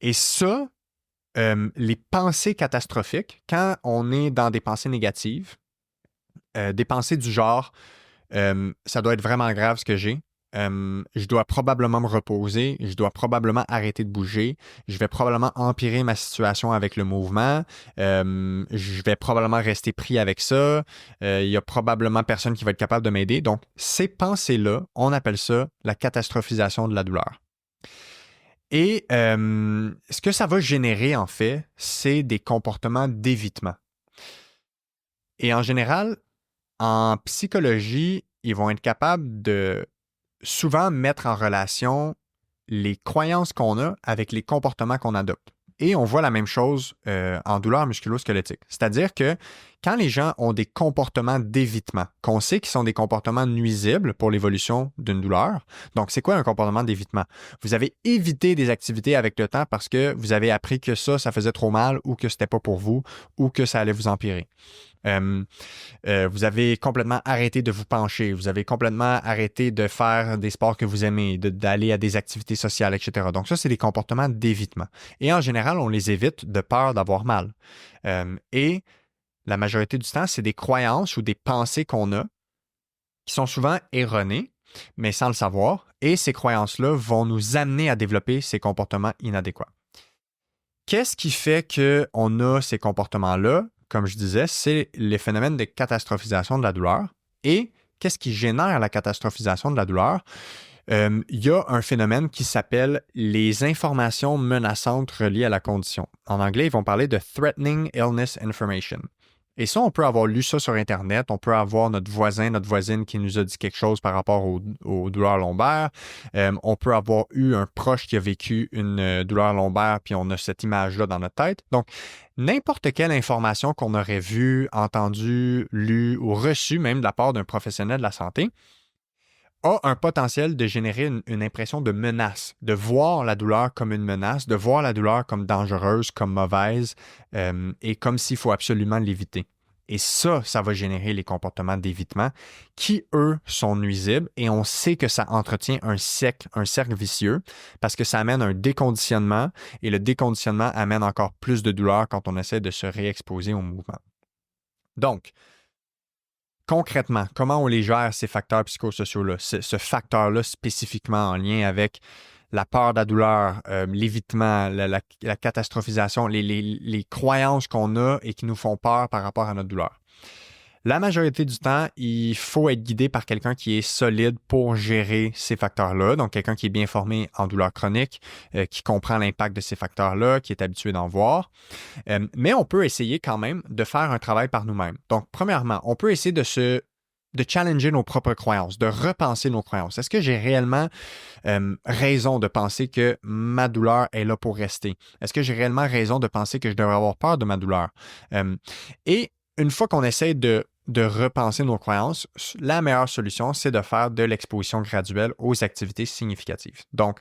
Et ça, les pensées catastrophiques, quand on est dans des pensées négatives, des pensées du genre ça doit être vraiment grave ce que j'ai. Je dois probablement me reposer, je dois probablement arrêter de bouger, je vais probablement empirer ma situation avec le mouvement, je vais probablement rester pris avec ça, il y a probablement personne qui va être capable de m'aider. Donc, ces pensées-là, on appelle ça la catastrophisation de la douleur. Et ce que ça va générer, en fait, c'est des comportements d'évitement. Et en général, en psychologie, ils vont être capables de souvent mettre en relation les croyances qu'on a avec les comportements qu'on adopte. Et on voit la même chose en douleur musculo-squelettique. C'est-à-dire que quand les gens ont des comportements d'évitement, qu'on sait qu'ils sont des comportements nuisibles pour l'évolution d'une douleur, donc c'est quoi un comportement d'évitement? Vous avez évité des activités avec le temps parce que vous avez appris que ça faisait trop mal ou que c'était pas pour vous ou que ça allait vous empirer. Vous avez complètement arrêté de vous pencher, vous avez complètement arrêté de faire des sports que vous aimez, d'aller à des activités sociales, etc. Donc ça, c'est des comportements d'évitement. Et en général, on les évite de peur d'avoir mal. Et la majorité du temps, c'est des croyances ou des pensées qu'on a qui sont souvent erronées, mais sans le savoir. Et ces croyances-là vont nous amener à développer ces comportements inadéquats. Qu'est-ce qui fait qu'on a ces comportements-là? Comme je disais, c'est les phénomènes de catastrophisation de la douleur. Et qu'est-ce qui génère la catastrophisation de la douleur? Il y a un phénomène qui s'appelle les informations menaçantes reliées à la condition. En anglais, ils vont parler de Threatening Illness Information. Et ça, on peut avoir lu ça sur Internet, on peut avoir notre voisin, notre voisine qui nous a dit quelque chose par rapport aux douleurs lombaires. On peut avoir eu un proche qui a vécu une douleur lombaire, puis on a cette image-là dans notre tête. Donc, n'importe quelle information qu'on aurait vue, entendue, lue ou reçue, même de la part d'un professionnel de la santé, a un potentiel de générer une impression de menace, de voir la douleur comme une menace, de voir la douleur comme dangereuse, comme mauvaise, et comme s'il faut absolument l'éviter. Et ça va générer les comportements d'évitement qui, eux, sont nuisibles et on sait que ça entretient un cercle vicieux parce que ça amène un déconditionnement et le déconditionnement amène encore plus de douleur quand on essaie de se réexposer au mouvement. Donc, concrètement, comment on les gère, ces facteurs psychosociaux-là, ce facteur-là spécifiquement en lien avec la peur de la douleur, l'évitement, la catastrophisation, les croyances qu'on a et qui nous font peur par rapport à notre douleur. La majorité du temps, il faut être guidé par quelqu'un qui est solide pour gérer ces facteurs-là, donc quelqu'un qui est bien formé en douleur chronique, qui comprend l'impact de ces facteurs-là, qui est habitué d'en voir. Mais on peut essayer quand même de faire un travail par nous-mêmes. Donc, premièrement, on peut essayer de challenger nos propres croyances, de repenser nos croyances. Est-ce que j'ai réellement raison de penser que ma douleur est là pour rester? Est-ce que j'ai réellement raison de penser que je devrais avoir peur de ma douleur? Et une fois qu'on essaie de repenser nos croyances, la meilleure solution, c'est de faire de l'exposition graduelle aux activités significatives. Donc,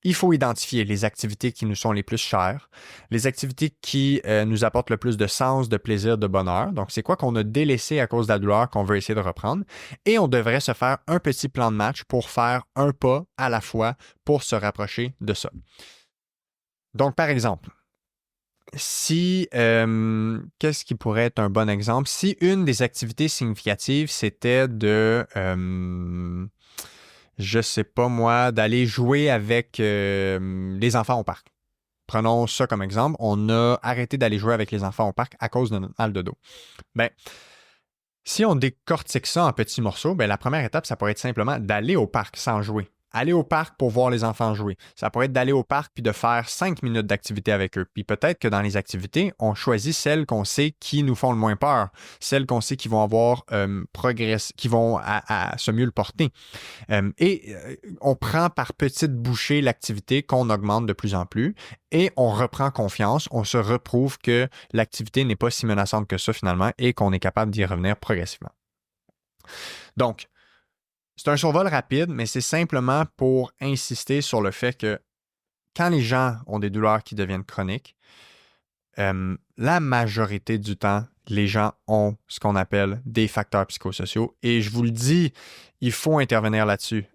il faut identifier les activités qui nous sont les plus chères, les activités qui nous apportent le plus de sens, de plaisir, de bonheur. Donc, c'est quoi qu'on a délaissé à cause de la douleur qu'on veut essayer de reprendre. Et on devrait se faire un petit plan de match pour faire un pas à la fois pour se rapprocher de ça. Donc, par exemple, si, qu'est-ce qui pourrait être un bon exemple? Si une des activités significatives, c'était de, je sais pas moi, d'aller jouer avec les enfants au parc. Prenons ça comme exemple. On a arrêté d'aller jouer avec les enfants au parc à cause de notre mal de dos. Bien, si on décortique ça en petits morceaux, bien, la première étape, ça pourrait être simplement d'aller au parc sans jouer. aller au parc pour voir les enfants jouer. Ça pourrait être d'aller au parc puis de faire 5 minutes d'activité avec eux. Puis peut-être que dans les activités, on choisit celles qu'on sait qui nous font le moins peur, celles qu'on sait qui vont avoir qui vont à se mieux le porter. On prend par petites bouchées l'activité qu'on augmente de plus en plus et on reprend confiance, on se reprouve que l'activité n'est pas si menaçante que ça finalement et qu'on est capable d'y revenir progressivement. Donc, c'est un survol rapide, mais c'est simplement pour insister sur le fait que quand les gens ont des douleurs qui deviennent chroniques, la majorité du temps, les gens ont ce qu'on appelle des facteurs psychosociaux. Et je vous le dis, il faut intervenir là-dessus.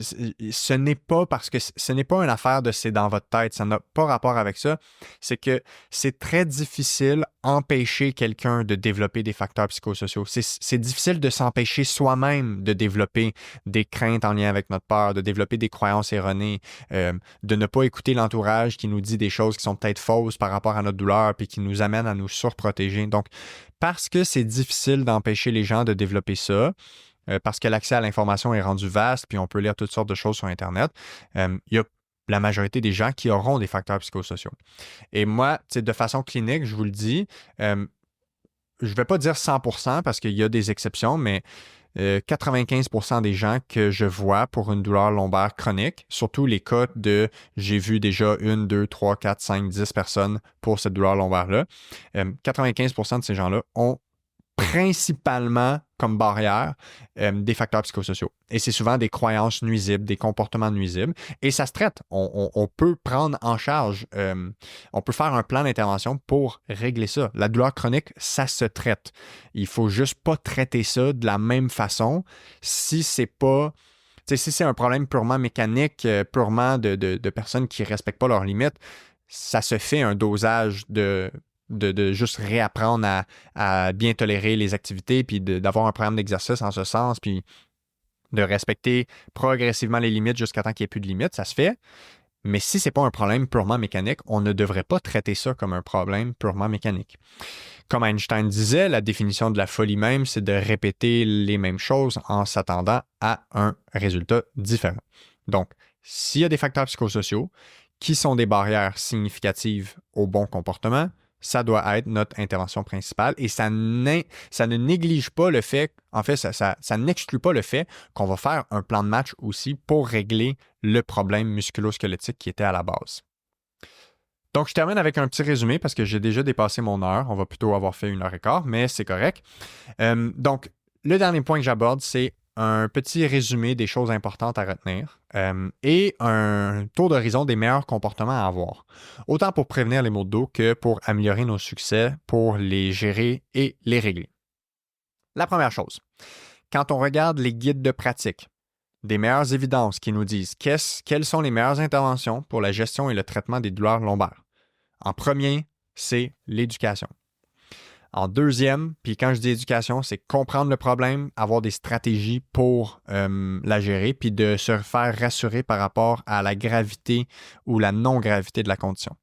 Ce n'est pas parce que ce n'est pas une affaire de c'est dans votre tête, ça n'a pas rapport avec ça. C'est que c'est très difficile d'empêcher quelqu'un de développer des facteurs psychosociaux. C'est difficile de s'empêcher soi-même de développer des craintes en lien avec notre peur, de développer des croyances erronées, de ne pas écouter l'entourage qui nous dit des choses qui sont peut-être fausses par rapport à notre douleur puis qui nous amènent à nous surprotéger. Donc, parce que c'est difficile d'empêcher les gens de développer ça, parce que l'accès à l'information est rendu vaste, puis on peut lire toutes sortes de choses sur Internet, il y a la majorité des gens qui auront des facteurs psychosociaux. Et moi, de façon clinique, je vous le dis, je ne vais pas dire 100% parce qu'il y a des exceptions, mais 95% des gens que je vois pour une douleur lombaire chronique, surtout les cas de j'ai vu déjà 1, 2, 3, 4, 5, 10 personnes pour cette douleur lombaire-là, 95% de ces gens-là ont principalement comme barrière des facteurs psychosociaux. Et c'est souvent des croyances nuisibles, des comportements nuisibles. Et ça se traite. On peut prendre en charge, on peut faire un plan d'intervention pour régler ça. La douleur chronique, ça se traite. Il ne faut juste pas traiter ça de la même façon si c'est pas... si c'est un problème purement mécanique, purement de personnes qui ne respectent pas leurs limites, ça se fait un dosage de juste réapprendre à bien tolérer les activités, puis d'avoir un programme d'exercice en ce sens, puis de respecter progressivement les limites jusqu'à temps qu'il n'y ait plus de limites, ça se fait. Mais si ce n'est pas un problème purement mécanique, on ne devrait pas traiter ça comme un problème purement mécanique. Comme Einstein disait, la définition de la folie même, c'est de répéter les mêmes choses en s'attendant à un résultat différent. Donc, s'il y a des facteurs psychosociaux qui sont des barrières significatives au bon comportement, ça doit être notre intervention principale et ça ne néglige pas le fait, en fait, ça n'exclut pas le fait qu'on va faire un plan de match aussi pour régler le problème musculo-squelettique qui était à la base. Donc, je termine avec un petit résumé parce que j'ai déjà dépassé mon heure. On va plutôt avoir fait 1h15, mais c'est correct. Donc, le dernier point que j'aborde, c'est un petit résumé des choses importantes à retenir et un tour d'horizon des meilleurs comportements à avoir, autant pour prévenir les maux de dos que pour améliorer nos succès, pour les gérer et les régler. La première chose, quand on regarde les guides de pratique, des meilleures évidences qui nous disent quelles sont les meilleures interventions pour la gestion et le traitement des douleurs lombaires. En premier, c'est l'éducation. En deuxième, puis quand je dis éducation, c'est comprendre le problème, avoir des stratégies pour la gérer, puis de se faire rassurer par rapport à la gravité ou la non-gravité de la condition.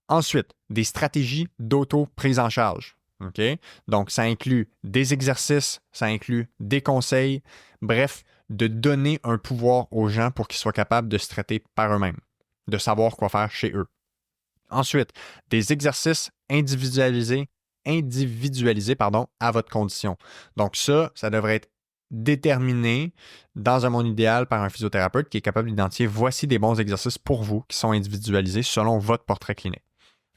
Ensuite, des stratégies d'auto-prise en charge. Okay? Donc, ça inclut des exercices, ça inclut des conseils, bref, de donner un pouvoir aux gens pour qu'ils soient capables de se traiter par eux-mêmes, de savoir quoi faire chez eux. Ensuite, des exercices individualisés à votre condition. Donc ça devrait être déterminé dans un monde idéal par un physiothérapeute qui est capable d'identifier voici des bons exercices pour vous qui sont individualisés selon votre portrait clinique.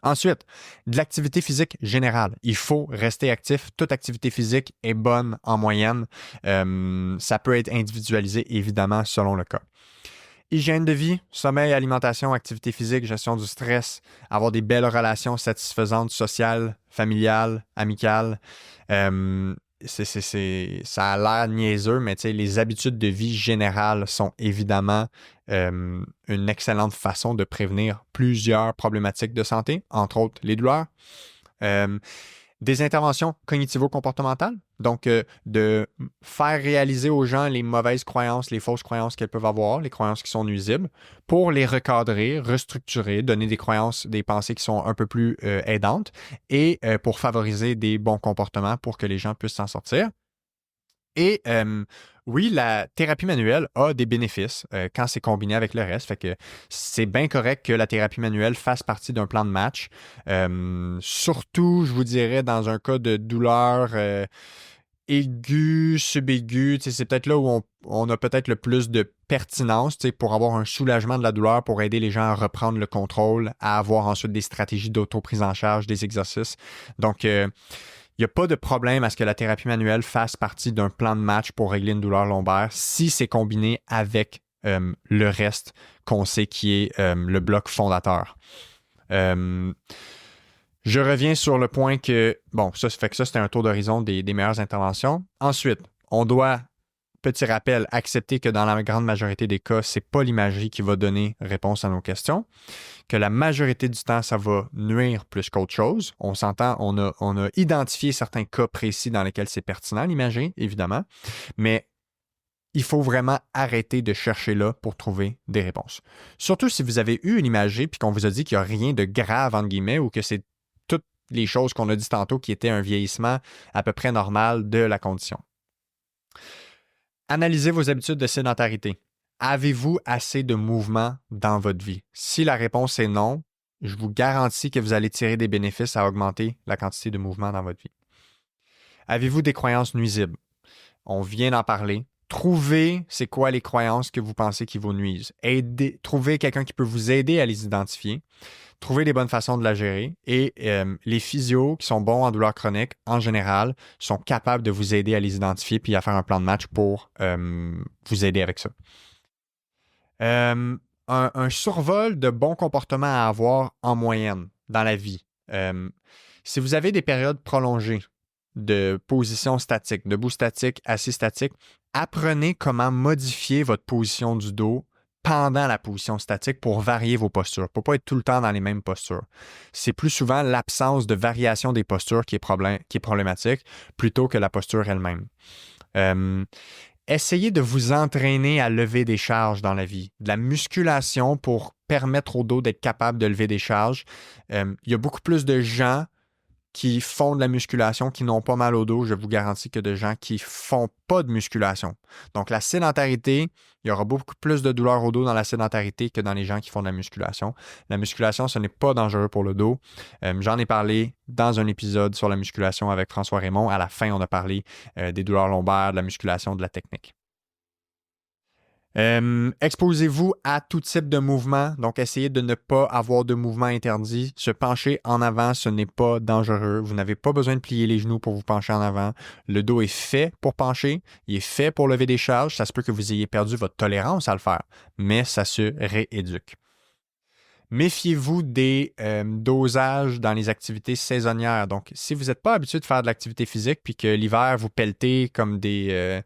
Ensuite, de l'activité physique générale. Il faut rester actif. Toute activité physique est bonne en moyenne. Ça peut être individualisé évidemment selon le cas. Hygiène de vie, sommeil, alimentation, activité physique, gestion du stress, avoir des belles relations satisfaisantes, sociales, familiales, amicales. Ça a l'air niaiseux, mais les habitudes de vie générales sont évidemment une excellente façon de prévenir plusieurs problématiques de santé, entre autres les douleurs. Des interventions cognitivo-comportementales, donc de faire réaliser aux gens les mauvaises croyances, les fausses croyances qu'elles peuvent avoir, les croyances qui sont nuisibles, pour les recadrer, restructurer, donner des croyances, des pensées qui sont un peu plus aidantes et pour favoriser des bons comportements pour que les gens puissent s'en sortir. Et Oui, la thérapie manuelle a des bénéfices quand c'est combiné avec le reste. Fait que c'est bien correct que la thérapie manuelle fasse partie d'un plan de match. Surtout, je vous dirais, dans un cas de douleur aiguë, subaiguë, c'est peut-être là où on a peut-être le plus de pertinence pour avoir un soulagement de la douleur, pour aider les gens à reprendre le contrôle, à avoir ensuite des stratégies d'auto-prise en charge, des exercices. Donc, il n'y a pas de problème à ce que la thérapie manuelle fasse partie d'un plan de match pour régler une douleur lombaire si c'est combiné avec le reste qu'on sait qui est le bloc fondateur. Je reviens sur le point que, bon, ça fait que ça, c'était un tour d'horizon des meilleures interventions. Ensuite, on doit, petit rappel, accepter que dans la grande majorité des cas, c'est pas l'imagerie qui va donner réponse à nos questions, que la majorité du temps, ça va nuire plus qu'autre chose. On s'entend, on a identifié certains cas précis dans lesquels c'est pertinent, l'imagerie, évidemment, mais il faut vraiment arrêter de chercher là pour trouver des réponses. Surtout si vous avez eu une imagerie puis qu'on vous a dit qu'il n'y a rien de grave, entre guillemets, ou que c'est toutes les choses qu'on a dit tantôt qui étaient un vieillissement à peu près normal de la condition. Analysez vos habitudes de sédentarité. Avez-vous assez de mouvement dans votre vie? Si la réponse est non, je vous garantis que vous allez tirer des bénéfices à augmenter la quantité de mouvement dans votre vie. Avez-vous des croyances nuisibles? On vient d'en parler. Trouvez c'est quoi les croyances que vous pensez qui vous nuisent. Trouvez quelqu'un qui peut vous aider à les identifier. Trouvez les bonnes façons de la gérer. Et les physios qui sont bons en douleur chronique, en général, sont capables de vous aider à les identifier puis à faire un plan de match pour vous aider avec ça. Un survol de bons comportements à avoir en moyenne dans la vie. Si vous avez des périodes prolongées de position statique, debout statique, assis statique, apprenez comment modifier votre position du dos pendant la position statique pour varier vos postures, pour ne pas être tout le temps dans les mêmes postures. C'est plus souvent l'absence de variation des postures qui est problématique plutôt que la posture elle-même. Essayez de vous entraîner à lever des charges dans la vie. De la musculation pour permettre au dos d'être capable de lever des charges. Il y a beaucoup plus de gens qui font de la musculation, qui n'ont pas mal au dos, je vous garantis, que de gens qui ne font pas de musculation. Donc, la sédentarité, il y aura beaucoup plus de douleur au dos dans la sédentarité que dans les gens qui font de la musculation. La musculation, ce n'est pas dangereux pour le dos. J'en ai parlé dans un épisode sur la musculation avec François Raymond. À la fin, on a parlé des douleurs lombaires, de la musculation, de la technique. Exposez-vous à tout type de mouvement, donc essayez de ne pas avoir de mouvement interdit. Se pencher en avant, ce n'est pas dangereux. Vous n'avez pas besoin de plier les genoux pour vous pencher en avant. Le dos est fait pour pencher, il est fait pour lever des charges. Ça se peut que vous ayez perdu votre tolérance à le faire, mais ça se rééduque. Méfiez-vous des dosages dans les activités saisonnières. Donc, si vous n'êtes pas habitué de faire de l'activité physique puis que l'hiver, vous pelletez comme des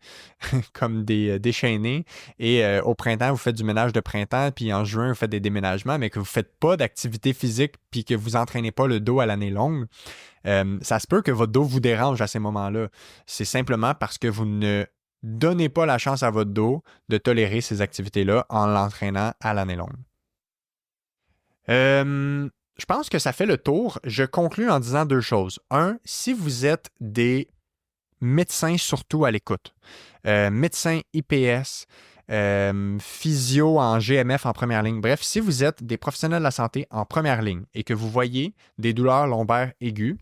déchaînés et au printemps, vous faites du ménage de printemps puis en juin, vous faites des déménagements, mais que vous ne faites pas d'activité physique puis que vous n'entraînez pas le dos à l'année longue, ça se peut que votre dos vous dérange à ces moments-là. C'est simplement parce que vous ne donnez pas la chance à votre dos de tolérer ces activités-là en l'entraînant à l'année longue. Je pense que ça fait le tour. Je conclue en disant deux choses. Un, si vous êtes des médecins surtout à l'écoute, médecins IPS, physio en GMF en première ligne, bref, si vous êtes des professionnels de la santé en première ligne et que vous voyez des douleurs lombaires aiguës,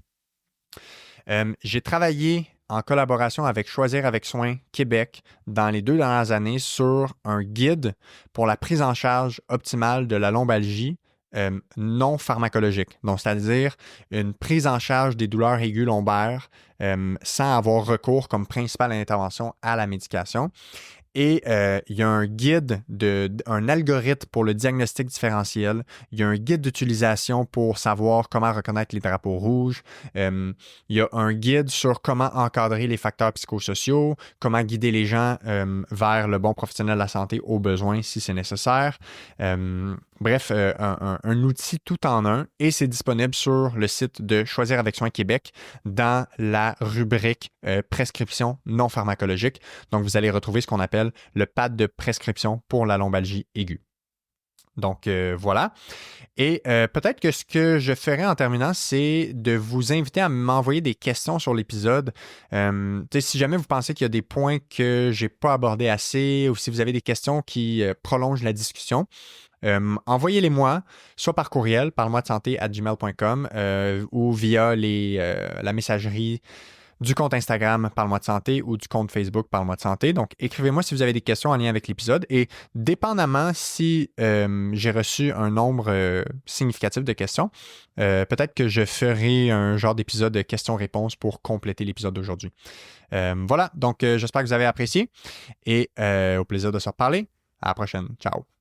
j'ai travaillé en collaboration avec Choisir avec soin Québec dans les 2 dernières années sur un guide pour la prise en charge optimale de la lombalgie non pharmacologique. Donc, c'est-à-dire une prise en charge des douleurs aiguës lombaires sans avoir recours comme principale intervention à la médication. Et il y a un guide, un algorithme pour le diagnostic différentiel. Il y a un guide d'utilisation pour savoir comment reconnaître les drapeaux rouges. Il y a un guide sur comment encadrer les facteurs psychosociaux, comment guider les gens vers le bon professionnel de la santé au besoin si c'est nécessaire. Bref, un outil tout en un et c'est disponible sur le site de Choisir avec soin Québec dans la rubrique prescription non pharmacologique. Donc, vous allez retrouver ce qu'on appelle le pad de prescription pour la lombalgie aiguë. Donc voilà. Et peut-être que ce que je ferai en terminant, c'est de vous inviter à m'envoyer des questions sur l'épisode. Si jamais vous pensez qu'il y a des points que j'ai pas abordés assez ou si vous avez des questions qui prolongent la discussion, envoyez-les-moi, soit par courriel, parle-moi-de-santé@gmail.com ou via la messagerie du compte Instagram Parle-moi de santé ou du compte Facebook Parle-moi de santé. Donc, écrivez-moi si vous avez des questions en lien avec l'épisode et dépendamment si j'ai reçu un nombre significatif de questions, peut-être que je ferai un genre d'épisode de questions-réponses pour compléter l'épisode d'aujourd'hui. Voilà, donc j'espère que vous avez apprécié et au plaisir de se reparler. À la prochaine. Ciao.